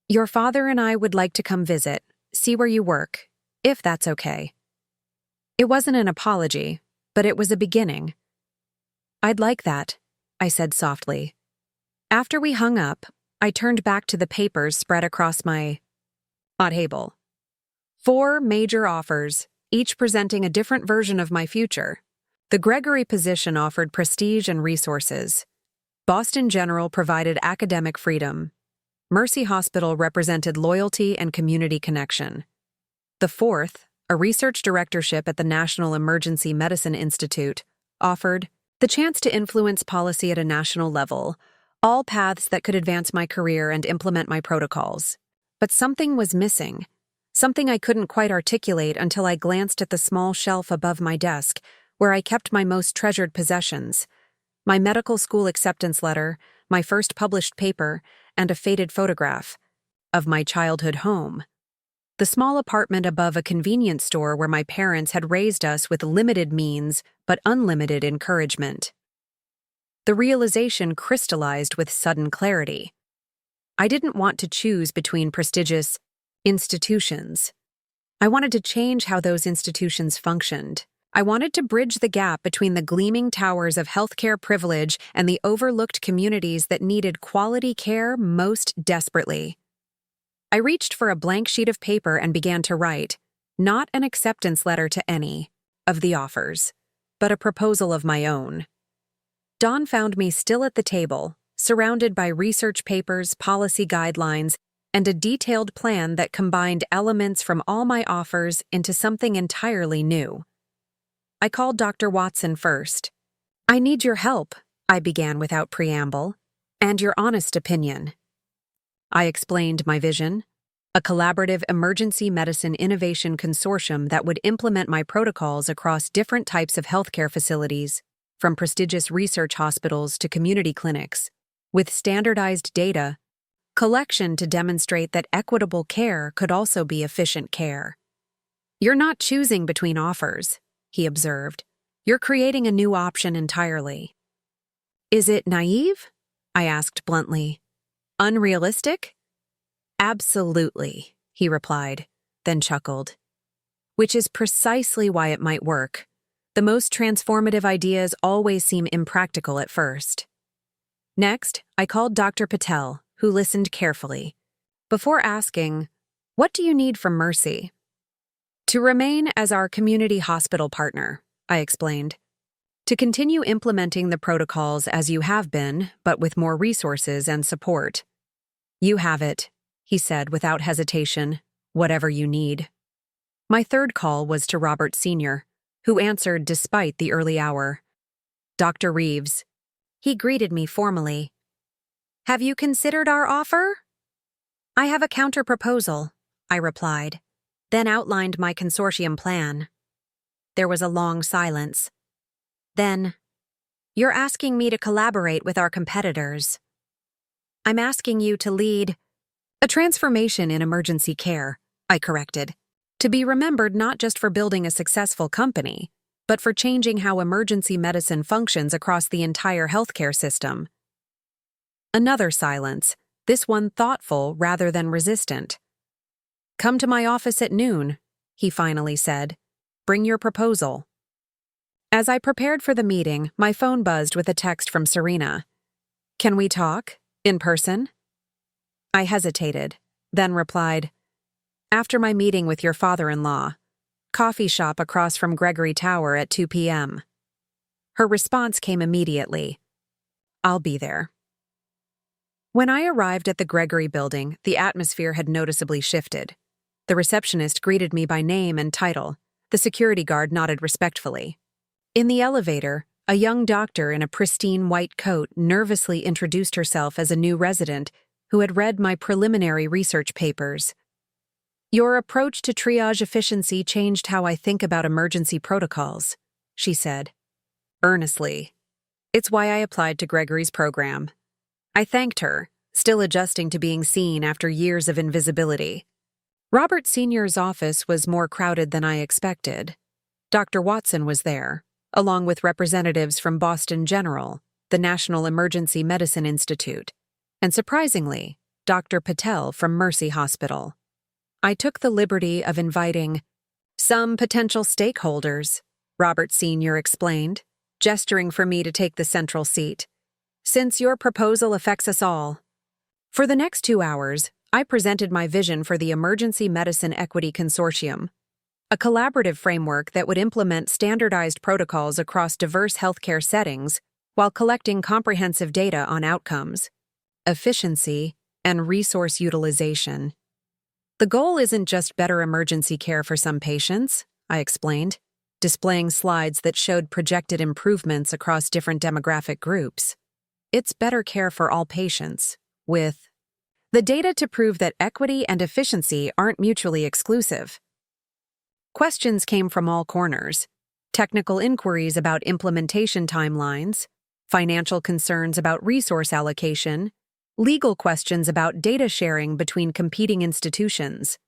"Your father and I would like to come visit, see where you work, if that's okay." It wasn't an apology, but it was a beginning. "I'd like that," I said softly. After we hung up, I turned back to the papers spread across my table. 4 major offers, each presenting a different version of my future. The Gregory position offered prestige and resources. Boston General provided academic freedom. Mercy Hospital represented loyalty and community connection. The 4th, a research directorship at the National Emergency Medicine Institute, offered the chance to influence policy at a national level, all paths that could advance my career and implement my protocols. But something was missing, something I couldn't quite articulate until I glanced at the small shelf above my desk, where I kept my most treasured possessions: my medical school acceptance letter, my first published paper, and a faded photograph of my childhood home. The small apartment above a convenience store where my parents had raised us with limited means but unlimited encouragement. The realization crystallized with sudden clarity. I didn't want to choose between prestigious institutions. I wanted to change how those institutions functioned. I wanted to bridge the gap between the gleaming towers of healthcare privilege and the overlooked communities that needed quality care most desperately. I reached for a blank sheet of paper and began to write, not an acceptance letter to any of the offers, but a proposal of my own. Dawn found me still at the table, surrounded by research papers, policy guidelines, and a detailed plan that combined elements from all my offers into something entirely new. I called Dr. Watson first. "I need your help," I began without preamble, "and your honest opinion." I explained my vision, a collaborative emergency medicine innovation consortium that would implement my protocols across different types of healthcare facilities, from prestigious research hospitals to community clinics, with standardized data collection to demonstrate that equitable care could also be efficient care. "You're not choosing between offers," he observed. "You're creating a new option entirely." "Is it naive?" I asked bluntly. "Unrealistic?" "Absolutely," he replied, then chuckled. "Which is precisely why it might work. The most transformative ideas always seem impractical at first." Next, I called Dr. Patel, who listened carefully. Before asking, "What do you need from Mercy?" "To remain as our community hospital partner," I explained. "To continue implementing the protocols as you have been, but with more resources and support." "You have it," he said without hesitation, "whatever you need." My third call was to Robert Sr., who answered despite the early hour. "Dr. Reeves." He greeted me formally. "Have you considered our offer?" "I have a counter-proposal," I replied, then outlined my consortium plan. There was a long silence. Then, "You're asking me to collaborate with our competitors." "I'm asking you to lead a transformation in emergency care," I corrected, "to be remembered not just for building a successful company, but for changing how emergency medicine functions across the entire healthcare system." Another silence, this one thoughtful rather than resistant. "Come to my office at noon," he finally said. "Bring your proposal." As I prepared for the meeting, my phone buzzed with a text from Serena. "Can we talk? In person?" I hesitated, then replied, "After my meeting with your father-in-law. Coffee shop across from Gregory Tower at 2 p.m. Her response came immediately. "I'll be there." When I arrived at the Gregory building, the atmosphere had noticeably shifted. The receptionist greeted me by name and title. The security guard nodded respectfully. In the elevator, a young doctor in a pristine white coat nervously introduced herself as a new resident who had read my preliminary research papers. "Your approach to triage efficiency changed how I think about emergency protocols," she said, earnestly. "It's why I applied to Gregory's program." I thanked her, still adjusting to being seen after years of invisibility. Robert Sr.'s office was more crowded than I expected. Dr. Watson was there, along with representatives from Boston General, the National Emergency Medicine Institute, and surprisingly, Dr. Patel from Mercy Hospital. I took the liberty of inviting some potential stakeholders, Robert Sr. explained, gesturing for me to take the central seat. "Since your proposal affects us all." For the next 2 hours, I presented my vision for the Emergency Medicine Equity Consortium, a collaborative framework that would implement standardized protocols across diverse healthcare settings while collecting comprehensive data on outcomes, efficiency, and resource utilization. "The goal isn't just better emergency care for some patients," I explained, displaying slides that showed projected improvements across different demographic groups. "It's better care for all patients, with the data to prove that equity and efficiency aren't mutually exclusive." Questions came from all corners: technical inquiries about implementation timelines, financial concerns about resource allocation, legal questions about data sharing between competing institutions.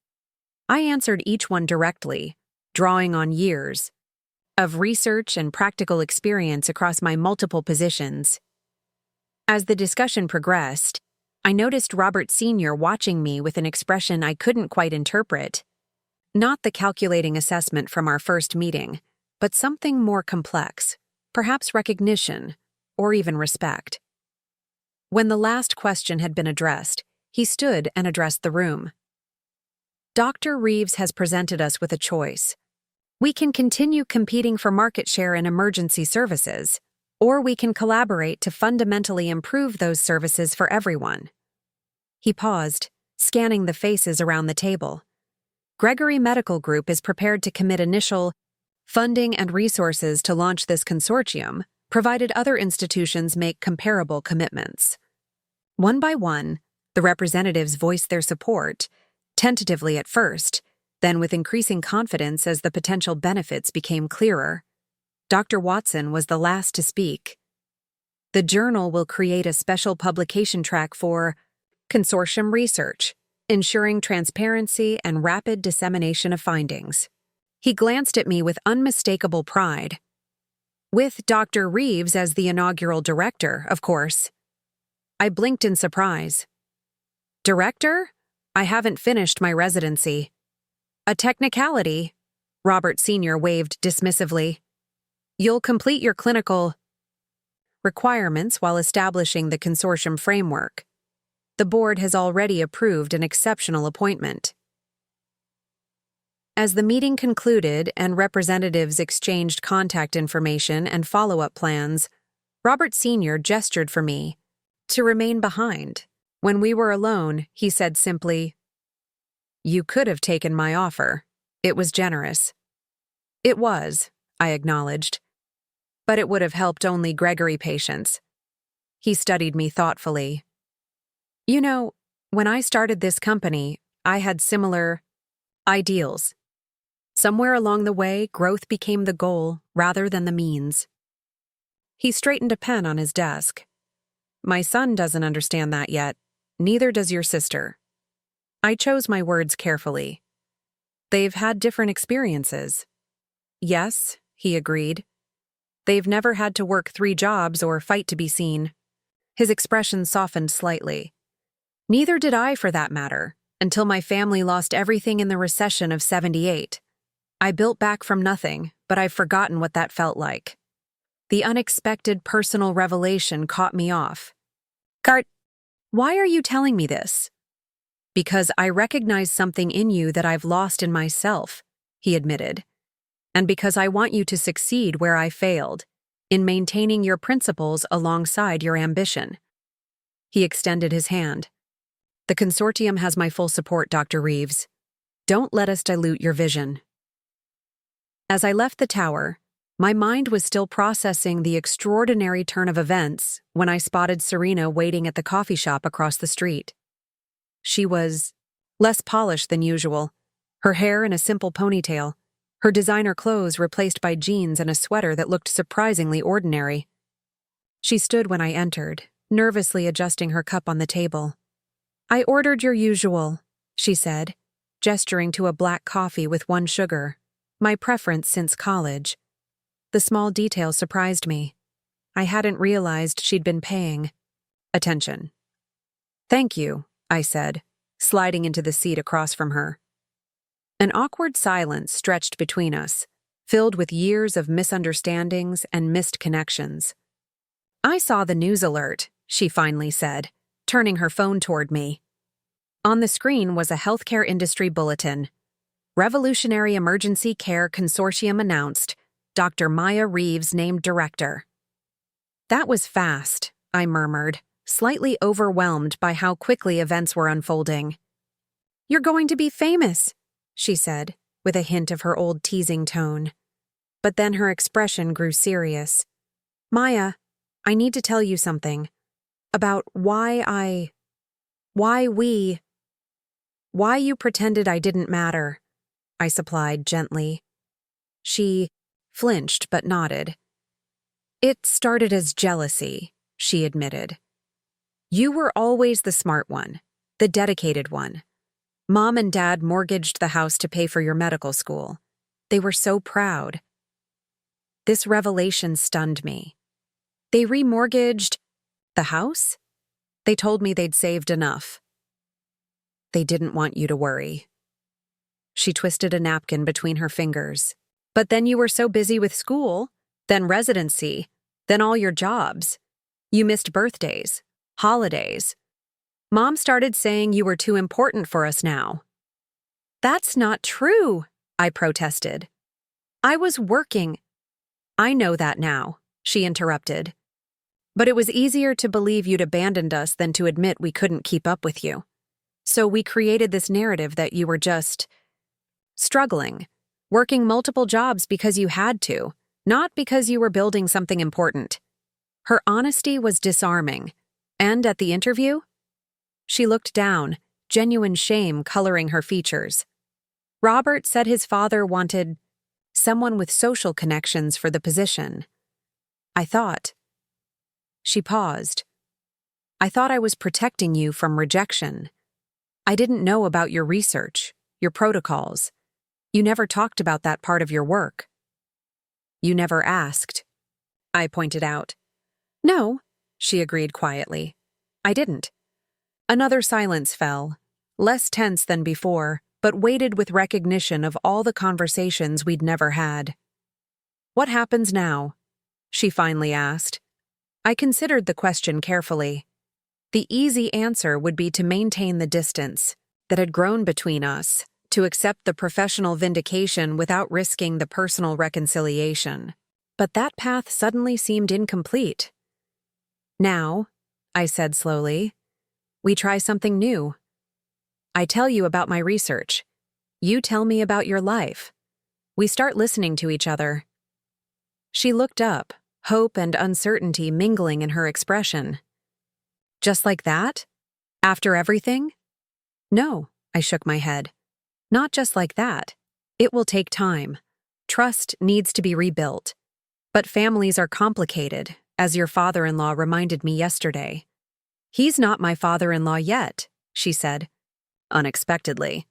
I answered each one directly, drawing on years of research and practical experience across my multiple positions. As the discussion progressed, I noticed Robert Sr. watching me with an expression I couldn't quite interpret. Not the calculating assessment from our first meeting, but something more complex, perhaps recognition, or even respect. When the last question had been addressed, he stood and addressed the room. Dr. Reeves has presented us with a choice. We can continue competing for market share in emergency services, or we can collaborate to fundamentally improve those services for everyone. He paused, scanning the faces around the table. Gregory Medical Group is prepared to commit initial funding and resources to launch this consortium, provided other institutions make comparable commitments. One by one, the representatives voiced their support, tentatively at first, then with increasing confidence as the potential benefits became clearer. Dr. Watson was the last to speak. The journal will create a special publication track for consortium research, ensuring transparency and rapid dissemination of findings. He glanced at me with unmistakable pride. With Dr. Reeves as the inaugural director, of course. I blinked in surprise. Director? I haven't finished my residency. A technicality, Robert Sr. waved dismissively. You'll complete your clinical requirements while establishing the consortium framework. The board has already approved an exceptional appointment. As the meeting concluded and representatives exchanged contact information and follow-up plans, Robert Sr. gestured for me to remain behind. When we were alone, he said simply, "You could have taken my offer. It was generous." It was, I acknowledged. But it would have helped only Gregory patients. He studied me thoughtfully. You know, when I started this company, I had similar ideals. Somewhere along the way, growth became the goal rather than the means. He straightened a pen on his desk. My son doesn't understand that yet. Neither does your sister. I chose my words carefully. They've had different experiences. Yes, he agreed. They've never had to work 3 jobs or fight to be seen. His expression softened slightly. Neither did I, for that matter, until my family lost everything in the recession of '78. I built back from nothing, but I've forgotten what that felt like. The unexpected personal revelation caught me off. Cart, why are you telling me this? Because I recognize something in you that I've lost in myself, he admitted. And because I want you to succeed where I failed, in maintaining your principles alongside your ambition. He extended his hand. The consortium has my full support, Dr. Reeves. Don't let us dilute your vision. As I left the tower, my mind was still processing the extraordinary turn of events when I spotted Serena waiting at the coffee shop across the street. She was less polished than usual, her hair in a simple ponytail, her designer clothes replaced by jeans and a sweater that looked surprisingly ordinary. She stood when I entered, nervously adjusting her cup on the table. "I ordered your usual," she said, gesturing to a black coffee with 1 sugar, my preference since college. The small detail surprised me. I hadn't realized she'd been paying attention. "Thank you," I said, sliding into the seat across from her. An awkward silence stretched between us, filled with years of misunderstandings and missed connections. "I saw the news alert," she finally said, turning her phone toward me. On the screen was a healthcare industry bulletin. Revolutionary Emergency Care Consortium announced, Dr. Maya Reeves named director. That was fast, I murmured, slightly overwhelmed by how quickly events were unfolding. "You're going to be famous," she said, with a hint of her old teasing tone. But then her expression grew serious. "Maya, I need to tell you something. About why you pretended I didn't matter," I supplied gently. She flinched but nodded. "It started as jealousy," she admitted. "You were always the smart one, the dedicated one. Mom and Dad mortgaged the house to pay for your medical school. They were so proud." This revelation stunned me. "They remortgaged the house?" "They told me they'd saved enough." "They didn't want you to worry." She twisted a napkin between her fingers. But then you were so busy with school, then residency, then all your jobs. You missed birthdays, holidays. Mom started saying you were too important for us now. That's not true, I protested. I was working. I know that now, she interrupted. But it was easier to believe you'd abandoned us than to admit we couldn't keep up with you. So we created this narrative that you were just struggling, working multiple jobs because you had to, not because you were building something important. Her honesty was disarming. And at the interview? She looked down, genuine shame coloring her features. Robert said his father wanted someone with social connections for the position. I thought. She paused. I thought I was protecting you from rejection. I didn't know about your research, your protocols. You never talked about that part of your work. You never asked, I pointed out. No, she agreed quietly. I didn't. Another silence fell, less tense than before, but weighted with recognition of all the conversations we'd never had. What happens now? She finally asked. I considered the question carefully. The easy answer would be to maintain the distance that had grown between us, to accept the professional vindication without risking the personal reconciliation. But that path suddenly seemed incomplete. Now, I said slowly, we try something new. I tell you about my research. You tell me about your life. We start listening to each other. She looked up, hope and uncertainty mingling in her expression. Just like that? After everything? No, I shook my head. Not just like that. It will take time. Trust needs to be rebuilt. But families are complicated, as your father-in-law reminded me yesterday. He's not my father-in-law yet, she said, unexpectedly.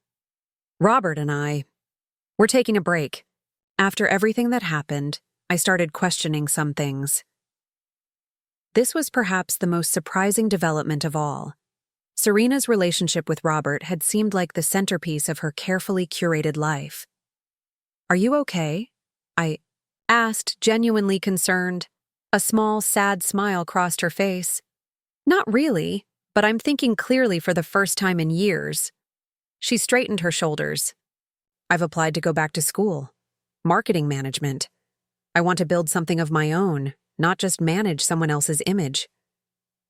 Robert and we're taking a break. After everything that happened, I started questioning some things. This was perhaps the most surprising development of all. Serena's relationship with Robert had seemed like the centerpiece of her carefully curated life. Are you okay? I asked, genuinely concerned. A small, sad smile crossed her face. Not really, but I'm thinking clearly for the first time in years. She straightened her shoulders. I've applied to go back to school. Marketing management. I want to build something of my own, not just manage someone else's image.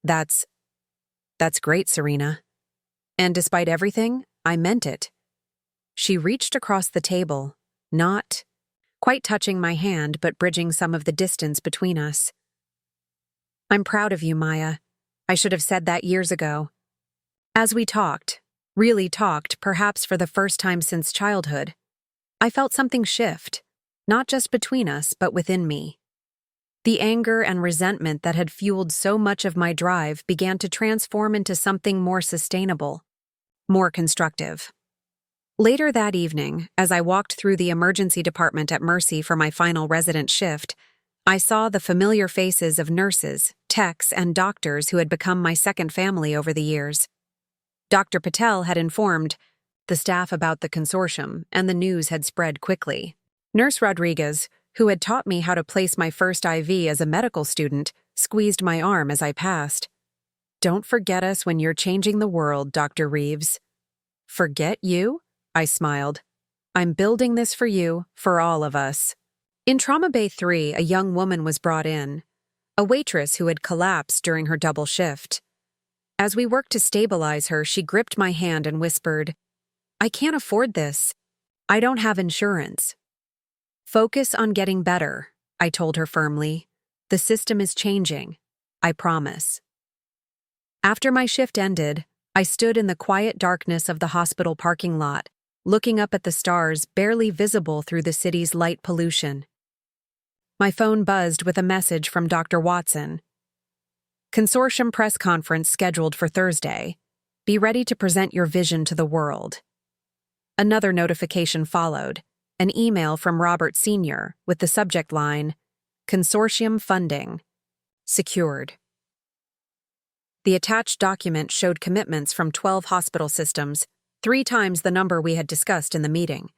That's great, Serena. And despite everything, I meant it. She reached across the table, not quite touching my hand, but bridging some of the distance between us. I'm proud of you, Maya. I should have said that years ago. As we talked, really talked, perhaps for the first time since childhood, I felt something shift, not just between us, but within me. The anger and resentment that had fueled so much of my drive began to transform into something more sustainable, more constructive. Later that evening, as I walked through the emergency department at Mercy for my final resident shift, I saw the familiar faces of nurses, techs, and doctors who had become my second family over the years. Dr. Patel had informed the staff about the consortium, and the news had spread quickly. Nurse Rodriguez, who had taught me how to place my first IV as a medical student, squeezed my arm as I passed. Don't forget us when you're changing the world, Dr. Reeves. Forget you? I smiled. I'm building this for you, for all of us. In Trauma Bay 3, a young woman was brought in, a waitress who had collapsed during her double shift. As we worked to stabilize her, she gripped my hand and whispered, I can't afford this. I don't have insurance. Focus on getting better, I told her firmly. The system is changing. I promise. After my shift ended, I stood in the quiet darkness of the hospital parking lot, looking up at the stars barely visible through the city's light pollution. My phone buzzed with a message from Dr. Watson. Consortium press conference scheduled for Thursday. Be ready to present your vision to the world. Another notification followed, an email from Robert Sr. with the subject line, Consortium funding. Secured. The attached document showed commitments from 12 hospital systems, 3 times the number we had discussed in the meeting.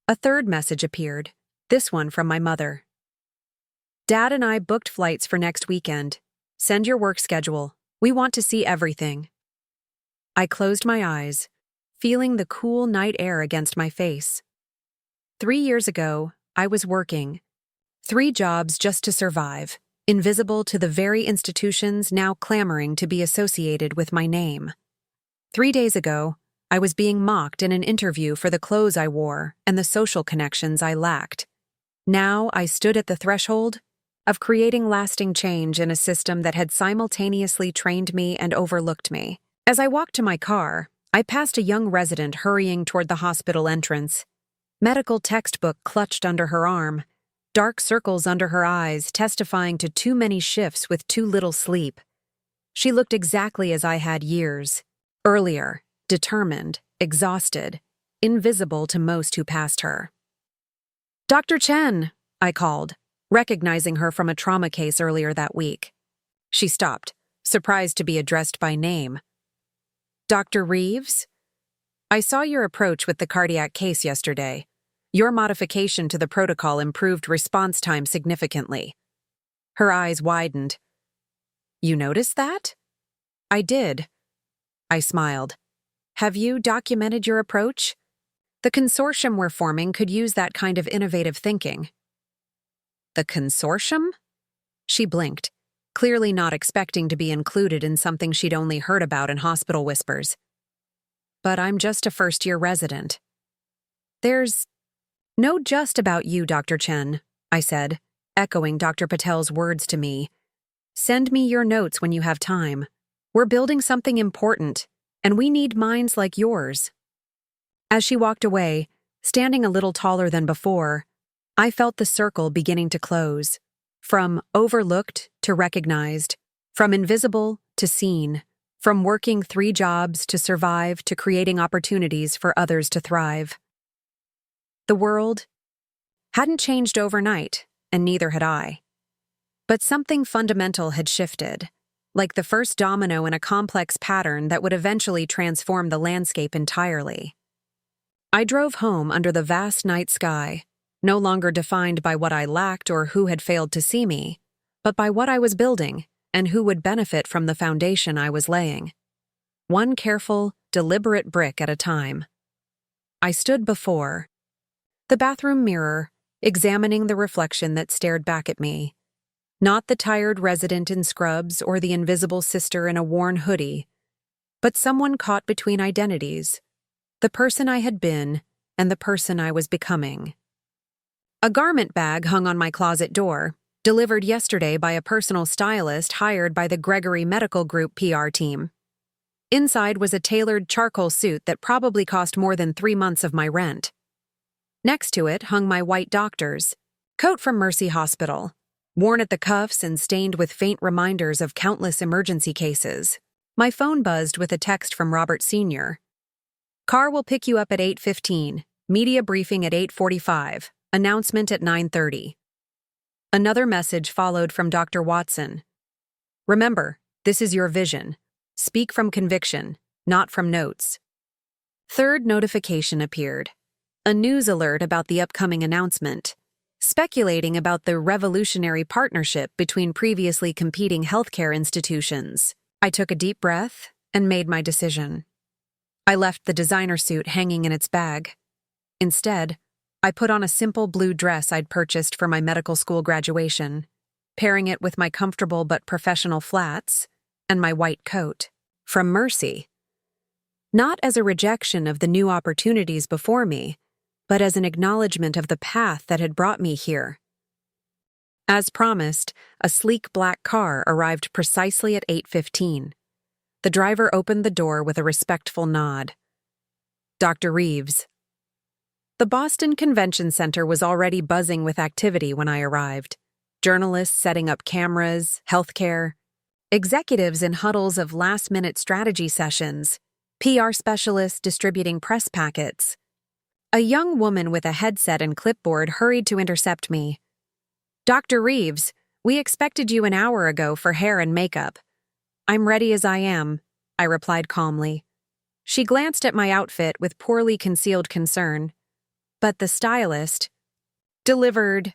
A third message appeared, This one from my mother. Dad and I booked flights for next weekend. Send your work schedule. We want to see everything. I closed my eyes, feeling the cool night air against my face. 3 years ago, I was working. 3 jobs just to survive, invisible to the very institutions now clamoring to be associated with my name. 3 days ago, I was being mocked in an interview for the clothes I wore and the social connections I lacked. Now I stood at the threshold of creating lasting change in a system that had simultaneously trained me and overlooked me. As I walked to my car, I passed a young resident hurrying toward the hospital entrance. Medical textbook clutched under her arm, dark circles under her eyes testifying to too many shifts with too little sleep. She looked exactly as I had years earlier, determined, exhausted, invisible to most who passed her. "Dr. Chen," I called, recognizing her from a trauma case earlier that week. She stopped, surprised to be addressed by name. "Dr. Reeves? I saw your approach with the cardiac case yesterday. Your modification to the protocol improved response time significantly." Her eyes widened. "You noticed that?" "I did." I smiled. "Have you documented your approach? The consortium we're forming could use that kind of innovative thinking." "The consortium?" She blinked, clearly not expecting to be included in something she'd only heard about in hospital whispers. "But I'm just a first-year resident." "There's no just about you, Dr. Chen," I said, echoing Dr. Patel's words to me. "Send me your notes when you have time. We're building something important, and we need minds like yours." As she walked away, standing a little taller than before, I felt the circle beginning to close, from overlooked to recognized, from invisible to seen, from working 3 jobs to survive to creating opportunities for others to thrive. The world hadn't changed overnight, and neither had I. But something fundamental had shifted, like the first domino in a complex pattern that would eventually transform the landscape entirely. I drove home under the vast night sky, no longer defined by what I lacked or who had failed to see me, but by what I was building and who would benefit from the foundation I was laying. One careful, deliberate brick at a time. I stood before the bathroom mirror, examining the reflection that stared back at me. Not the tired resident in scrubs or the invisible sister in a worn hoodie, but someone caught between identities, the person I had been and the person I was becoming. A garment bag hung on my closet door, delivered yesterday by a personal stylist hired by the Gregory Medical Group PR team. Inside was a tailored charcoal suit that probably cost more than 3 months of my rent. Next to it hung my white doctor's coat from Mercy Hospital, worn at the cuffs and stained with faint reminders of countless emergency cases. My phone buzzed with a text from Robert Sr. "Car will pick you up at 8:15, media briefing at 8:45, announcement at 9:30. Another message followed from Dr. Watson. "Remember, this is your vision. Speak from conviction, not from notes." Third notification appeared. A news alert about the upcoming announcement, speculating about the revolutionary partnership between previously competing healthcare institutions. I took a deep breath and made my decision. I left the designer suit hanging in its bag. Instead, I put on a simple blue dress I'd purchased for my medical school graduation, pairing it with my comfortable but professional flats and my white coat. From Mercy. Not as a rejection of the new opportunities before me, but as an acknowledgement of the path that had brought me here. As promised, a sleek black car arrived precisely at 8:15. The driver opened the door with a respectful nod. "Dr. Reeves." The Boston Convention Center was already buzzing with activity when I arrived. Journalists setting up cameras, healthcare, executives in huddles of last-minute strategy sessions, PR specialists distributing press packets. A young woman with a headset and clipboard hurried to intercept me. "Dr. Reeves, we expected you an hour ago for hair and makeup." "I'm ready as I am," I replied calmly. She glanced at my outfit with poorly concealed concern. But the stylist, Delivered.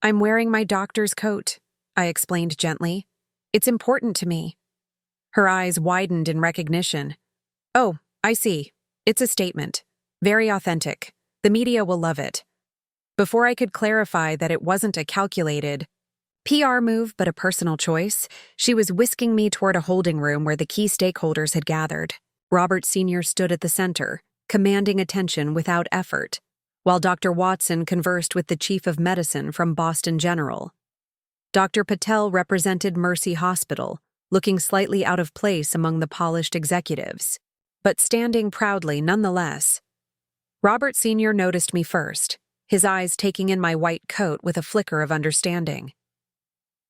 I'm wearing my doctor's coat, I explained gently. It's important to me. Her eyes widened in recognition. Oh, I see. It's a statement. Very authentic. The media will love it. Before I could clarify that it wasn't a calculated PR move but a personal choice, she was whisking me toward a holding room where the key stakeholders had gathered. Robert Sr. stood at the center, commanding attention without effort, while Dr. Watson conversed with the chief of medicine from Boston General. Dr. Patel represented Mercy Hospital, looking slightly out of place among the polished executives, but standing proudly nonetheless. Robert Sr. noticed me first, his eyes taking in my white coat with a flicker of understanding.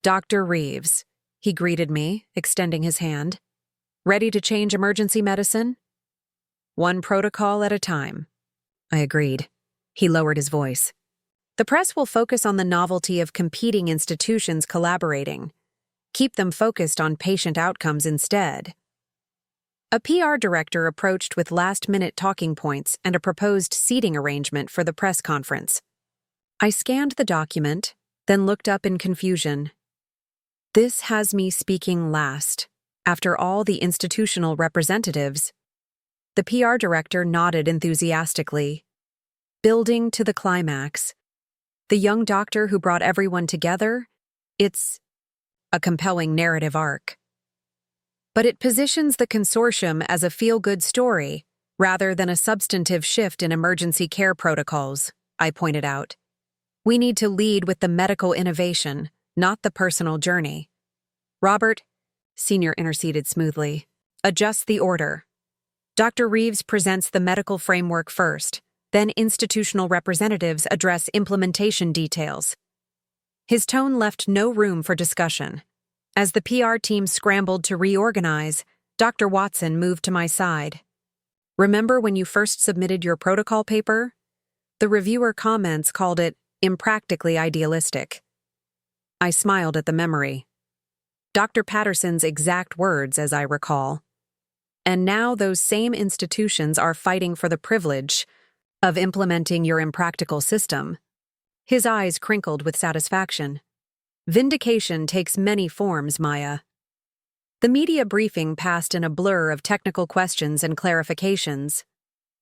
Dr. Reeves, he greeted me, extending his hand. Ready to change emergency medicine? One protocol at a time. I agreed. He lowered his voice. The press will focus on the novelty of competing institutions collaborating. Keep them focused on patient outcomes instead. A PR director approached with last-minute talking points and a proposed seating arrangement for the press conference. I scanned the document, then looked up in confusion. This has me speaking last, after all the institutional representatives. The PR director nodded enthusiastically. Building to the climax. The young doctor who brought everyone together, it's a compelling narrative arc. But it positions the consortium as a feel-good story, rather than a substantive shift in emergency care protocols, I pointed out. We need to lead with the medical innovation, not the personal journey. Robert, Sr. interceded smoothly, adjust the order. Dr. Reeves presents the medical framework first, then institutional representatives address implementation details. His tone left no room for discussion. As the PR team scrambled to reorganize, Dr. Watson moved to my side. Remember when you first submitted your protocol paper? The reviewer comments called it impractically idealistic. I smiled at the memory. Dr. Patterson's exact words, as I recall. And now those same institutions are fighting for the privilege of implementing your impractical system. His eyes crinkled with satisfaction. Vindication takes many forms, Maya. The media briefing passed in a blur of technical questions and clarifications.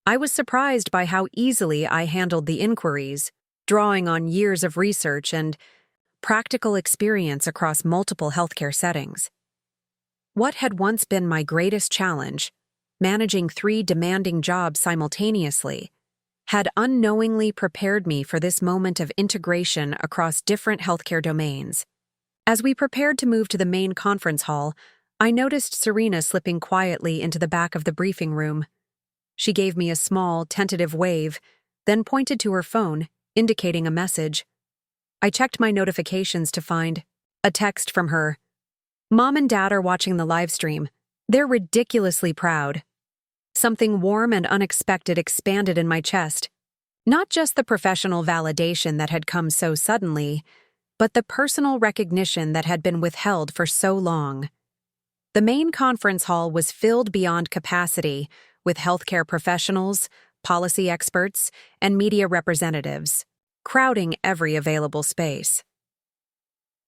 I was surprised by how easily I handled the inquiries, drawing on years of research and practical experience across multiple healthcare settings. What had once been my greatest challenge, managing 3 demanding jobs simultaneously, had unknowingly prepared me for this moment of integration across different healthcare domains. As we prepared to move to the main conference hall, I noticed Serena slipping quietly into the back of the briefing room. She gave me a small, tentative wave, then pointed to her phone, indicating a message. I checked my notifications to find a text from her. Mom and Dad are watching the live stream. They're ridiculously proud. Something warm and unexpected expanded in my chest. Not just the professional validation that had come so suddenly, but the personal recognition that had been withheld for so long. The main conference hall was filled beyond capacity with healthcare professionals, policy experts, and media representatives, crowding every available space.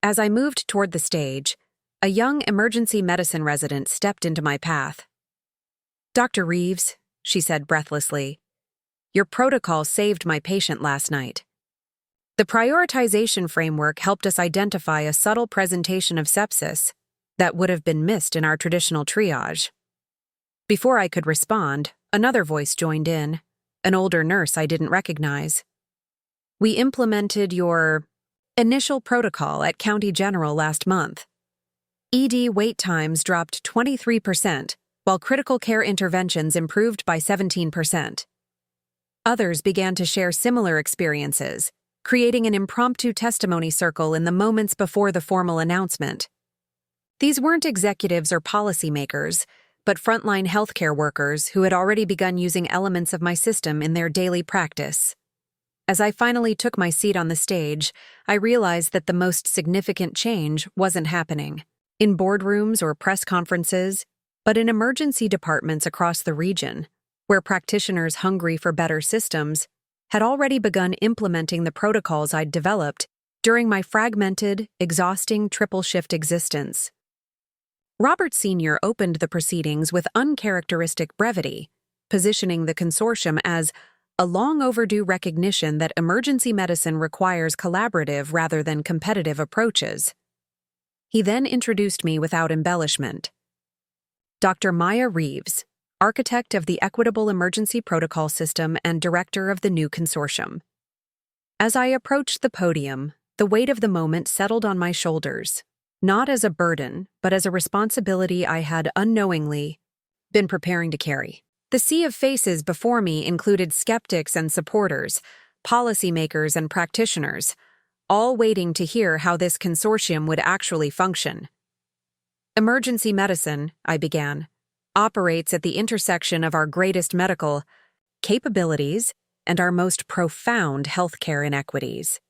As I moved toward the stage, a young emergency medicine resident stepped into my path. Dr. Reeves, she said breathlessly, your protocol saved my patient last night. The prioritization framework helped us identify a subtle presentation of sepsis that would have been missed in our traditional triage. Before I could respond, another voice joined in, an older nurse I didn't recognize. We implemented your initial protocol at County General last month. ED wait times dropped 23%, while critical care interventions improved by 17%. Others began to share similar experiences, creating an impromptu testimony circle in the moments before the formal announcement. These weren't executives or policymakers, but frontline healthcare workers who had already begun using elements of my system in their daily practice. As I finally took my seat on the stage, I realized that the most significant change wasn't happening in boardrooms or press conferences, but in emergency departments across the region, where practitioners hungry for better systems had already begun implementing the protocols I'd developed during my fragmented, exhausting triple-shift existence. Robert Sr. opened the proceedings with uncharacteristic brevity, positioning the consortium as a long-overdue recognition that emergency medicine requires collaborative rather than competitive approaches. He then introduced me without embellishment. Dr. Maya Reeves, architect of the Equitable Emergency Protocol System and director of the new consortium. As I approached the podium, the weight of the moment settled on my shoulders, not as a burden, but as a responsibility I had unknowingly been preparing to carry. The sea of faces before me included skeptics and supporters, policymakers and practitioners, all waiting to hear how this consortium would actually function. Emergency medicine, I began, operates at the intersection of our greatest medical capabilities and our most profound healthcare inequities.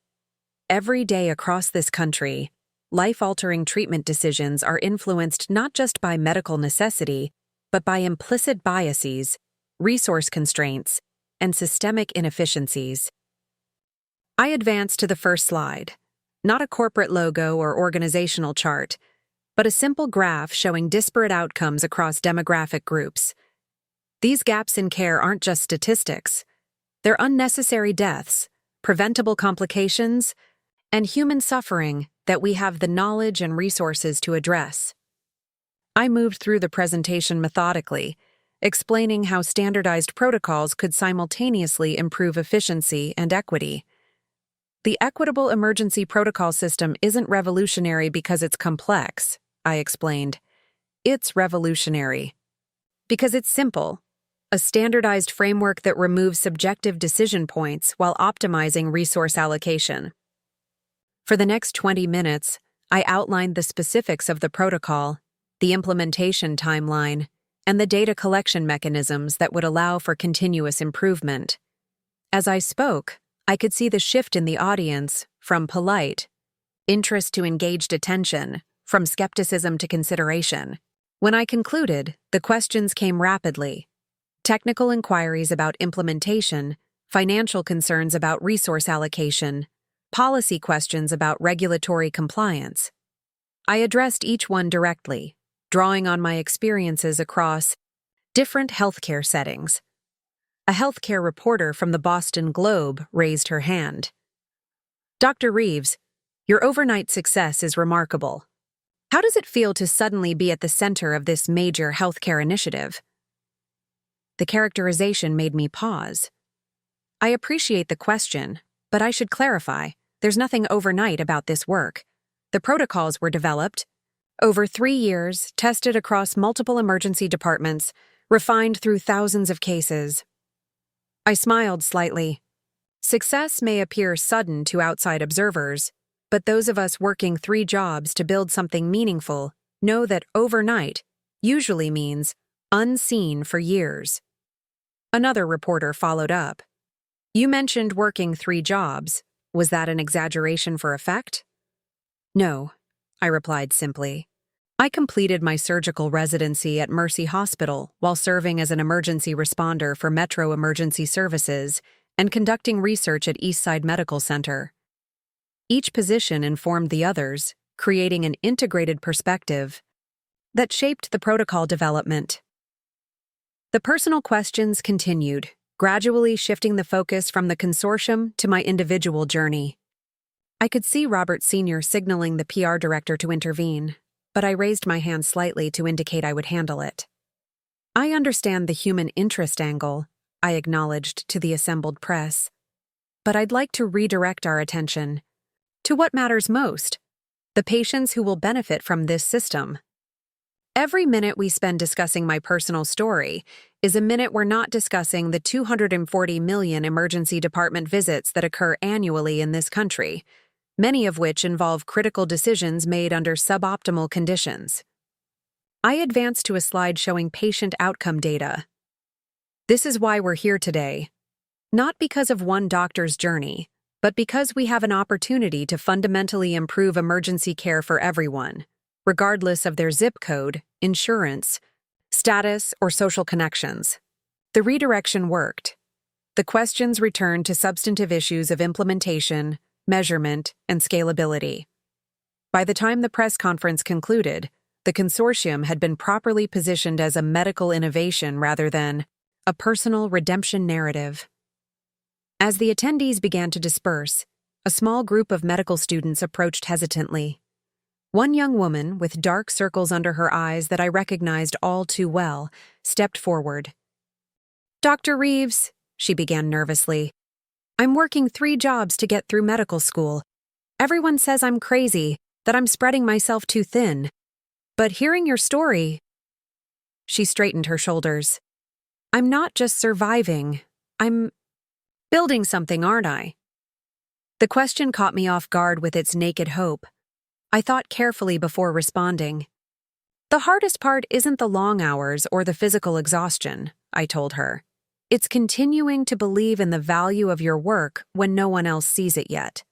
Every day across this country, life-altering treatment decisions are influenced not just by medical necessity, but by implicit biases, resource constraints, and systemic inefficiencies. I advanced to the first slide, not a corporate logo or organizational chart, but a simple graph showing disparate outcomes across demographic groups. These gaps in care aren't just statistics. They're unnecessary deaths, preventable complications, and human suffering that we have the knowledge and resources to address. I moved through the presentation methodically, explaining how standardized protocols could simultaneously improve efficiency and equity. The Equitable Emergency Protocol System isn't revolutionary because it's complex, I explained. It's revolutionary because it's simple, a standardized framework that removes subjective decision points while optimizing resource allocation. For the next 20 minutes, I outlined the specifics of the protocol, the implementation timeline, and the data collection mechanisms that would allow for continuous improvement. As I spoke, I could see the shift in the audience from polite interest to engaged attention, from skepticism to consideration. When I concluded, the questions came rapidly. Technical inquiries about implementation, financial concerns about resource allocation, policy questions about regulatory compliance. I addressed each one directly, drawing on my experiences across different healthcare settings. A healthcare reporter from the Boston Globe raised her hand. Dr. Reeves, your overnight success is remarkable. How does it feel to suddenly be at the center of this major healthcare initiative? The characterization made me pause. I appreciate the question, but I should clarify, there's nothing overnight about this work. The protocols were developed over 3 years, tested across multiple emergency departments, refined through thousands of cases. I smiled slightly. Success may appear sudden to outside observers, but those of us working 3 jobs to build something meaningful know that overnight usually means unseen for years. Another reporter followed up. You mentioned working 3 jobs. Was that an exaggeration for effect? No, I replied simply. I completed my surgical residency at Mercy Hospital while serving as an emergency responder for Metro Emergency Services and conducting research at Eastside Medical Center. Each position informed the others, creating an integrated perspective that shaped the protocol development. The personal questions continued, gradually shifting the focus from the consortium to my individual journey. I could see Robert Sr. signaling the PR director to intervene, but I raised my hand slightly to indicate I would handle it. I understand the human interest angle, I acknowledged to the assembled press, but I'd like to redirect our attention to what matters most, the patients who will benefit from this system. Every minute we spend discussing my personal story is a minute we're not discussing the 240 million emergency department visits that occur annually in this country, many of which involve critical decisions made under suboptimal conditions. I advanced to a slide showing patient outcome data. This is why we're here today. Not because of one doctor's journey, but because we have an opportunity to fundamentally improve emergency care for everyone, regardless of their zip code, insurance, status, or social connections. The redirection worked. The questions returned to substantive issues of implementation, measurement, and scalability. By the time the press conference concluded, the consortium had been properly positioned as a medical innovation rather than a personal redemption narrative. As the attendees began to disperse, a small group of medical students approached hesitantly. One young woman, with dark circles under her eyes that I recognized all too well, stepped forward. "Dr. Reeves," she began nervously, "I'm working 3 jobs to get through medical school. Everyone says I'm crazy, that I'm spreading myself too thin. But hearing your story..." She straightened her shoulders. "I'm not just surviving. I'm building something, aren't I?" The question caught me off guard with its naked hope. I thought carefully before responding. "The hardest part isn't the long hours or the physical exhaustion," I told her. "It's continuing to believe in the value of your work when no one else sees it yet.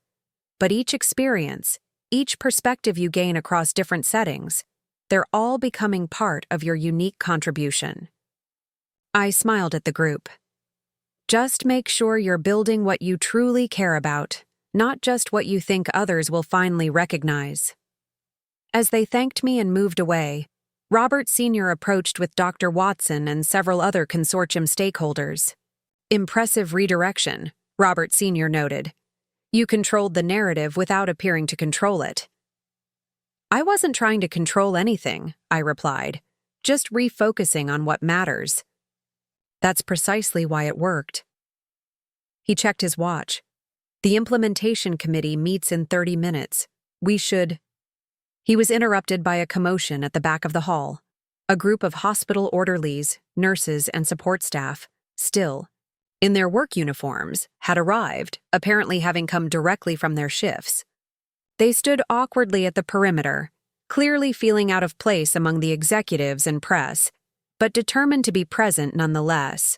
But each experience, each perspective you gain across different settings, they're all becoming part of your unique contribution." I smiled at the group. "Just make sure you're building what you truly care about, not just what you think others will finally recognize." As they thanked me and moved away, Robert Sr. approached with Dr. Watson and several other consortium stakeholders. "Impressive redirection," Robert Sr. noted. "You controlled the narrative without appearing to control it." "I wasn't trying to control anything," I replied, "just refocusing on what matters." "That's precisely why it worked." He checked his watch. "The implementation committee meets in 30 minutes. We should..." He was interrupted by a commotion at the back of the hall. A group of hospital orderlies, nurses, and support staff, still in their work uniforms, had arrived, apparently having come directly from their shifts. They stood awkwardly at the perimeter, clearly feeling out of place among the executives and press, but determined to be present nonetheless.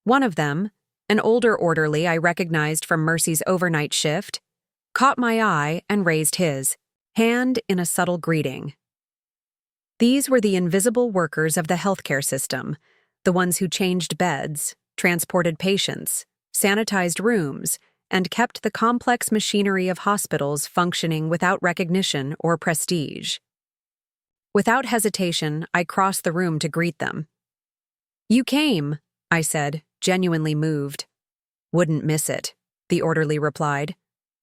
One of them, an older orderly I recognized from Mercy's overnight shift, caught my eye and raised his hand in a subtle greeting. These were the invisible workers of the healthcare system, the ones who changed beds, transported patients, sanitized rooms, and kept the complex machinery of hospitals functioning without recognition or prestige. Without hesitation, I crossed the room to greet them. "You came," I said, genuinely moved. "Wouldn't miss it," the orderly replied.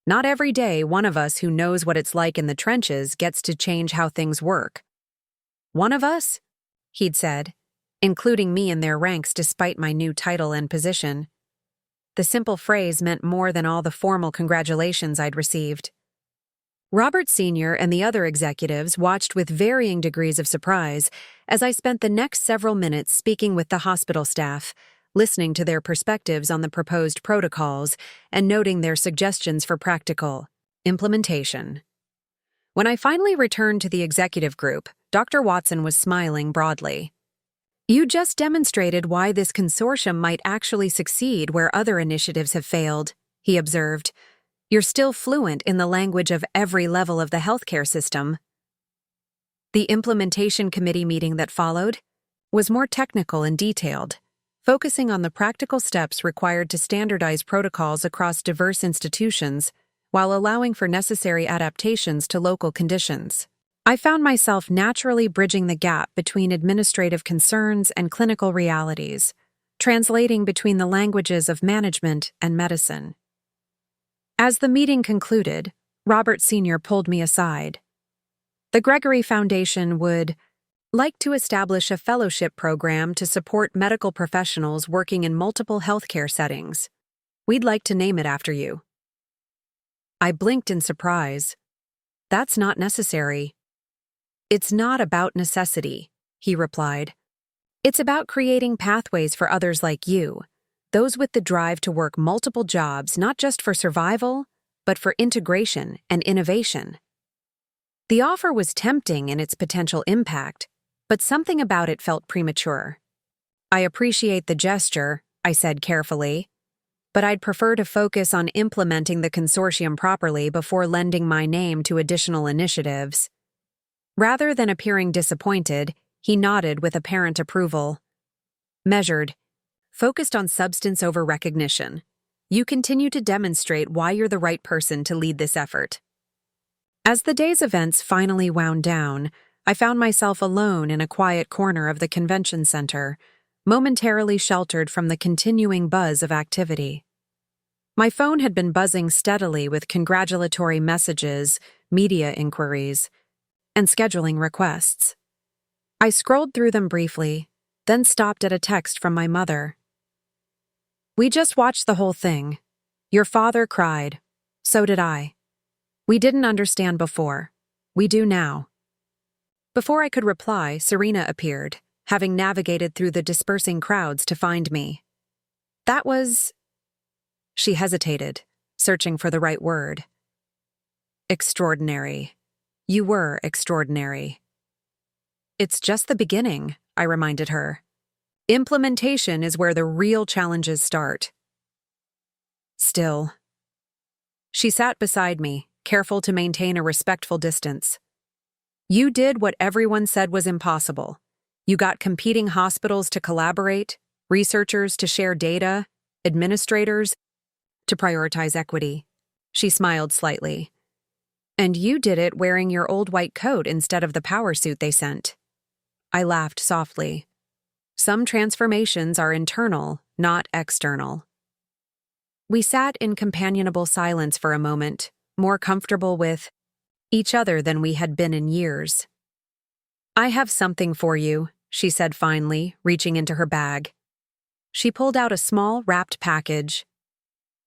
"Not every day one of us who knows what it's like in the trenches gets to change how things work." "One of us?" he'd said, including me in their ranks despite my new title and position. The simple phrase meant more than all the formal congratulations I'd received. Robert Sr. and the other executives watched with varying degrees of surprise as I spent the next several minutes speaking with the hospital staff, listening to their perspectives on the proposed protocols and noting their suggestions for practical implementation. When I finally returned to the executive group, Dr. Watson was smiling broadly. "You just demonstrated why this consortium might actually succeed where other initiatives have failed," he observed. "You're still fluent in the language of every level of the healthcare system." The implementation committee meeting that followed was more technical and detailed, focusing on the practical steps required to standardize protocols across diverse institutions while allowing for necessary adaptations to local conditions. I found myself naturally bridging the gap between administrative concerns and clinical realities, translating between the languages of management and medicine. As the meeting concluded, Robert Sr. pulled me aside. "The Gregory Foundation would like to establish a fellowship program to support medical professionals working in multiple healthcare settings. We'd like to name it after you." I blinked in surprise. "That's not necessary." "It's not about necessity," he replied. "It's about creating pathways for others like you, those with the drive to work multiple jobs not just for survival, but for integration and innovation." The offer was tempting in its potential impact, but something about it felt premature. "I appreciate the gesture," I said carefully, "but I'd prefer to focus on implementing the consortium properly before lending my name to additional initiatives." Rather than appearing disappointed, he nodded with apparent approval. "Measured, focused on substance over recognition. You continue to demonstrate why you're the right person to lead this effort. As the day's events finally wound down, I found myself alone in a quiet corner of the convention center, momentarily sheltered from the continuing buzz of activity. My phone had been buzzing steadily with congratulatory messages, media inquiries, and scheduling requests. I scrolled through them briefly, then stopped at a text from my mother. "We just watched the whole thing. Your father cried. So did I. We didn't understand before. We do now." Before I could reply, Serena appeared, having navigated through the dispersing crowds to find me. "That was—" She hesitated, searching for the right word. "Extraordinary. You were extraordinary." "It's just the beginning," I reminded her. "Implementation is where the real challenges start." Still. She sat beside me, careful to maintain a respectful distance. "You did what everyone said was impossible. You got competing hospitals to collaborate, researchers to share data, administrators to prioritize equity." She smiled slightly. "And you did it wearing your old white coat instead of the power suit they sent." I laughed softly. Some transformations are internal, not external. We sat in companionable silence for a moment, more comfortable with each other than we had been in years. "I have something for you," she said finally, reaching into her bag. She pulled out a small, wrapped package.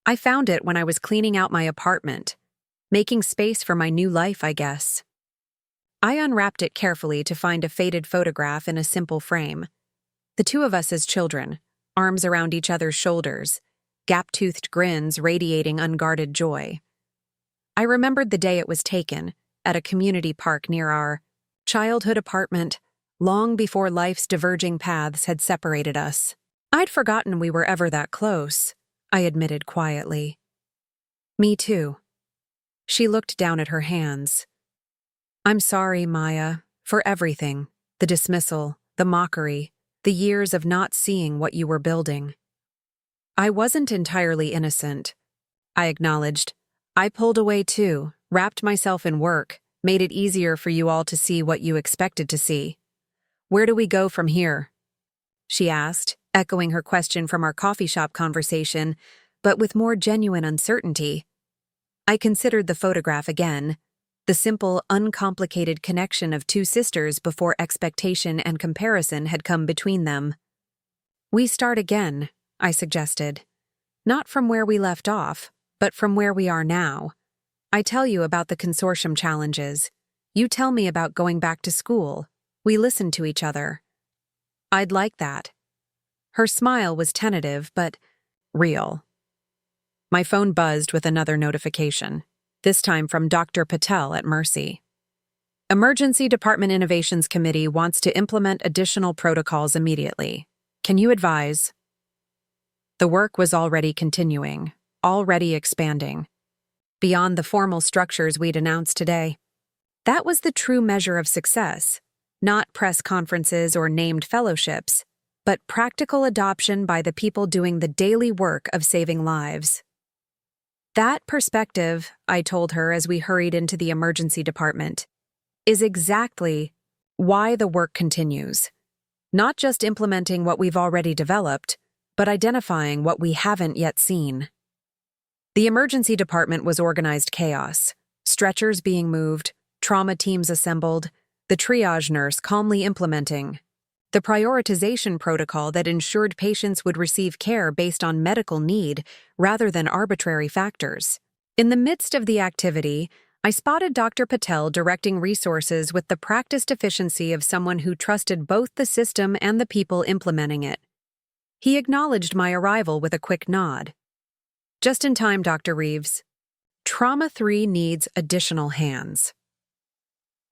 "I found it when I was cleaning out my apartment, making space for my new life, I guess." I unwrapped it carefully to find a faded photograph in a simple frame. The two of us as children, arms around each other's shoulders, gap-toothed grins radiating unguarded joy. I remembered the day it was taken, at a community park near our childhood apartment, long before life's diverging paths had separated us. I'd forgotten we were ever that close, I admitted quietly. "Me too." She looked down at her hands. "I'm sorry, Maya, for everything, the dismissal, the mockery, the years of not seeing what you were building." "I wasn't entirely innocent," I acknowledged. "I pulled away too, wrapped myself in work, made it easier for you all to see what you expected to see." "Where do we go from here?" she asked, echoing her question from our coffee shop conversation, but with more genuine uncertainty. I considered the photograph again, the simple, uncomplicated connection of two sisters before expectation and comparison had come between them. "We start again," I suggested. "Not from where we left off, but from where we are now. I tell you about the consortium challenges. You tell me about going back to school. We listen to each other." "I'd like that." Her smile was tentative, but real. My phone buzzed with another notification, this time from Dr. Patel at Mercy. "Emergency Department Innovations Committee wants to implement additional protocols immediately. Can you advise?" The work was already continuing, already expanding, beyond the formal structures we'd announced today. That was the true measure of success, not press conferences or named fellowships, but practical adoption by the people doing the daily work of saving lives. That perspective, I told her as we hurried into the emergency department, is exactly why the work continues. Not just implementing what we've already developed, but identifying what we haven't yet seen. The emergency department was organized chaos, stretchers being moved, trauma teams assembled, the triage nurse calmly implementing the prioritization protocol that ensured patients would receive care based on medical need rather than arbitrary factors. In the midst of the activity, I spotted Dr. Patel directing resources with the practiced efficiency of someone who trusted both the system and the people implementing it. He acknowledged my arrival with a quick nod. "Just in time, Dr. Reeves. Trauma 3 needs additional hands."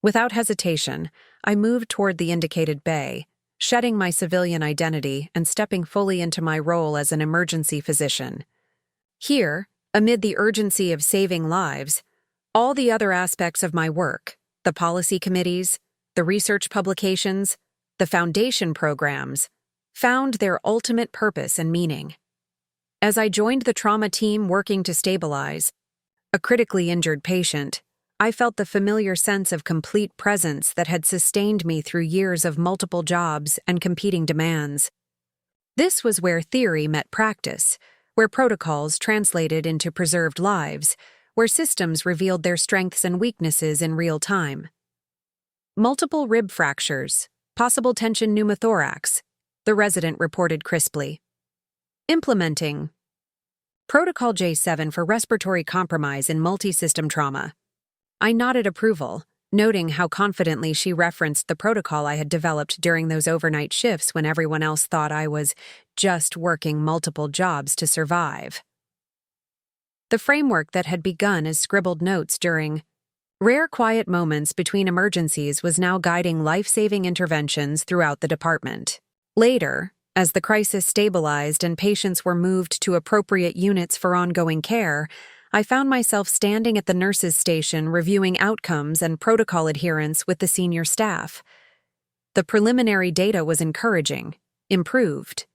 Without hesitation, I moved toward the indicated bay, shedding my civilian identity and stepping fully into my role as an emergency physician. Here, amid the urgency of saving lives, all the other aspects of my work, the policy committees, the research publications, the foundation programs, found their ultimate purpose and meaning. As I joined the trauma team working to stabilize a critically injured patient, I felt the familiar sense of complete presence that had sustained me through years of multiple jobs and competing demands. This was where theory met practice, where protocols translated into preserved lives, where systems revealed their strengths and weaknesses in real time. Multiple rib fractures, possible tension pneumothorax, the resident reported crisply. Implementing Protocol J7 for respiratory compromise in multi-system trauma. I nodded approval, noting how confidently she referenced the protocol I had developed during those overnight shifts when everyone else thought I was just working multiple jobs to survive. The framework that had begun as scribbled notes during rare quiet moments between emergencies was now guiding life-saving interventions throughout the department. Later, as the crisis stabilized and patients were moved to appropriate units for ongoing care, I found myself standing at the nurses' station reviewing outcomes and protocol adherence with the senior staff. The preliminary data was encouraging, improved.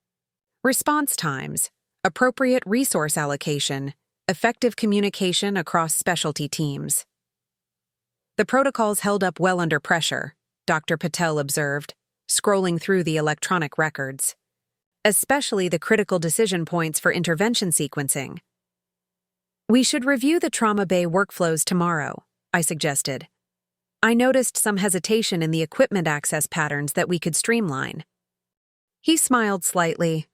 Response times, appropriate resource allocation, effective communication across specialty teams. The protocols held up well under pressure, Dr. Patel observed, scrolling through the electronic records. Especially the critical decision points for intervention sequencing. We should review the trauma bay workflows tomorrow, I suggested. I noticed some hesitation in the equipment access patterns that we could streamline. He smiled slightly.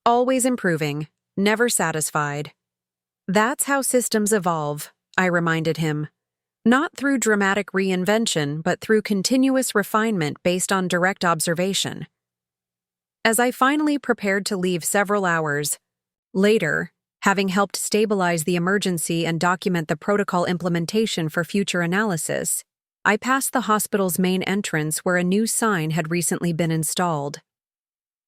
Always improving, never satisfied. That's how systems evolve, I reminded him. Not through dramatic reinvention, but through continuous refinement based on direct observation. As I finally prepared to leave several hours later, having helped stabilize the emergency and document the protocol implementation for future analysis, I passed the hospital's main entrance where a new sign had recently been installed.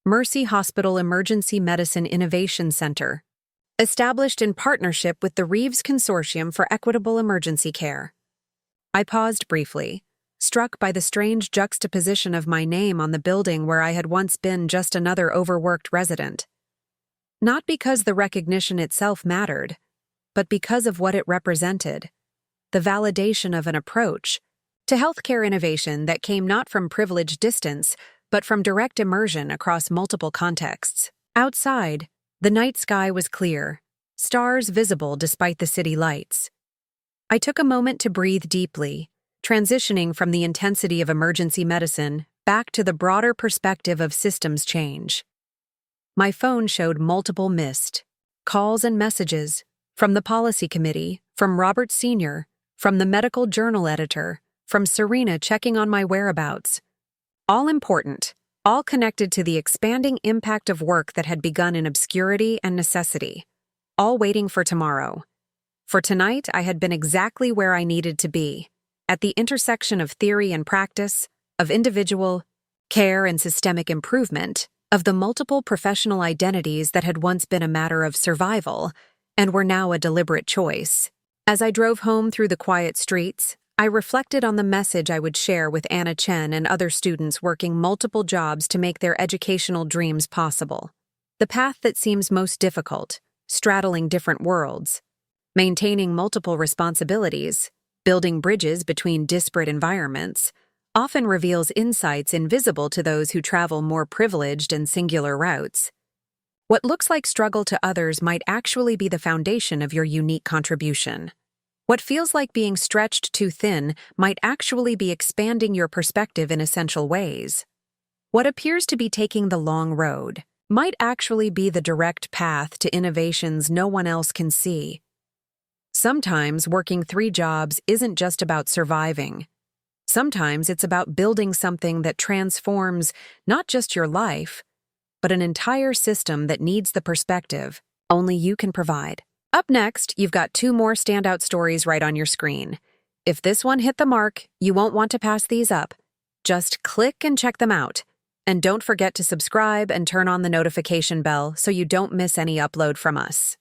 Mercy Hospital Emergency Medicine Innovation Center, established in partnership with the Reeves Consortium for Equitable Emergency Care. I paused briefly, struck by the strange juxtaposition of my name on the building where I had once been just another overworked resident. Not because the recognition itself mattered, but because of what it represented, the validation of an approach to healthcare innovation that came not from privileged distance, but from direct immersion across multiple contexts. Outside, the night sky was clear, stars visible despite the city lights. I took a moment to breathe deeply, transitioning from the intensity of emergency medicine back to the broader perspective of systems change. My phone showed multiple missed calls and messages from the policy committee, from Robert Sr., from the medical journal editor, from Serena checking on my whereabouts. All important, all connected to the expanding impact of work that had begun in obscurity and necessity, all waiting for tomorrow. For tonight, I had been exactly where I needed to be, at the intersection of theory and practice, of individual care and systemic improvement, of the multiple professional identities that had once been a matter of survival and were now a deliberate choice. As I drove home through the quiet streets, I reflected on the message I would share with Anna Chen and other students working multiple jobs to make their educational dreams possible. The path that seems most difficult, straddling different worlds, maintaining multiple responsibilities, building bridges between disparate environments, often reveals insights invisible to those who travel more privileged and singular routes. What looks like struggle to others might actually be the foundation of your unique contribution. What feels like being stretched too thin might actually be expanding your perspective in essential ways. What appears to be taking the long road might actually be the direct path to innovations no one else can see. Sometimes working 3 jobs isn't just about surviving. Sometimes it's about building something that transforms not just your life, but an entire system that needs the perspective only you can provide. Up next, you've got 2 more standout stories right on your screen. If this one hit the mark, you won't want to pass these up. Just click and check them out. And don't forget to subscribe and turn on the notification bell so you don't miss any upload from us.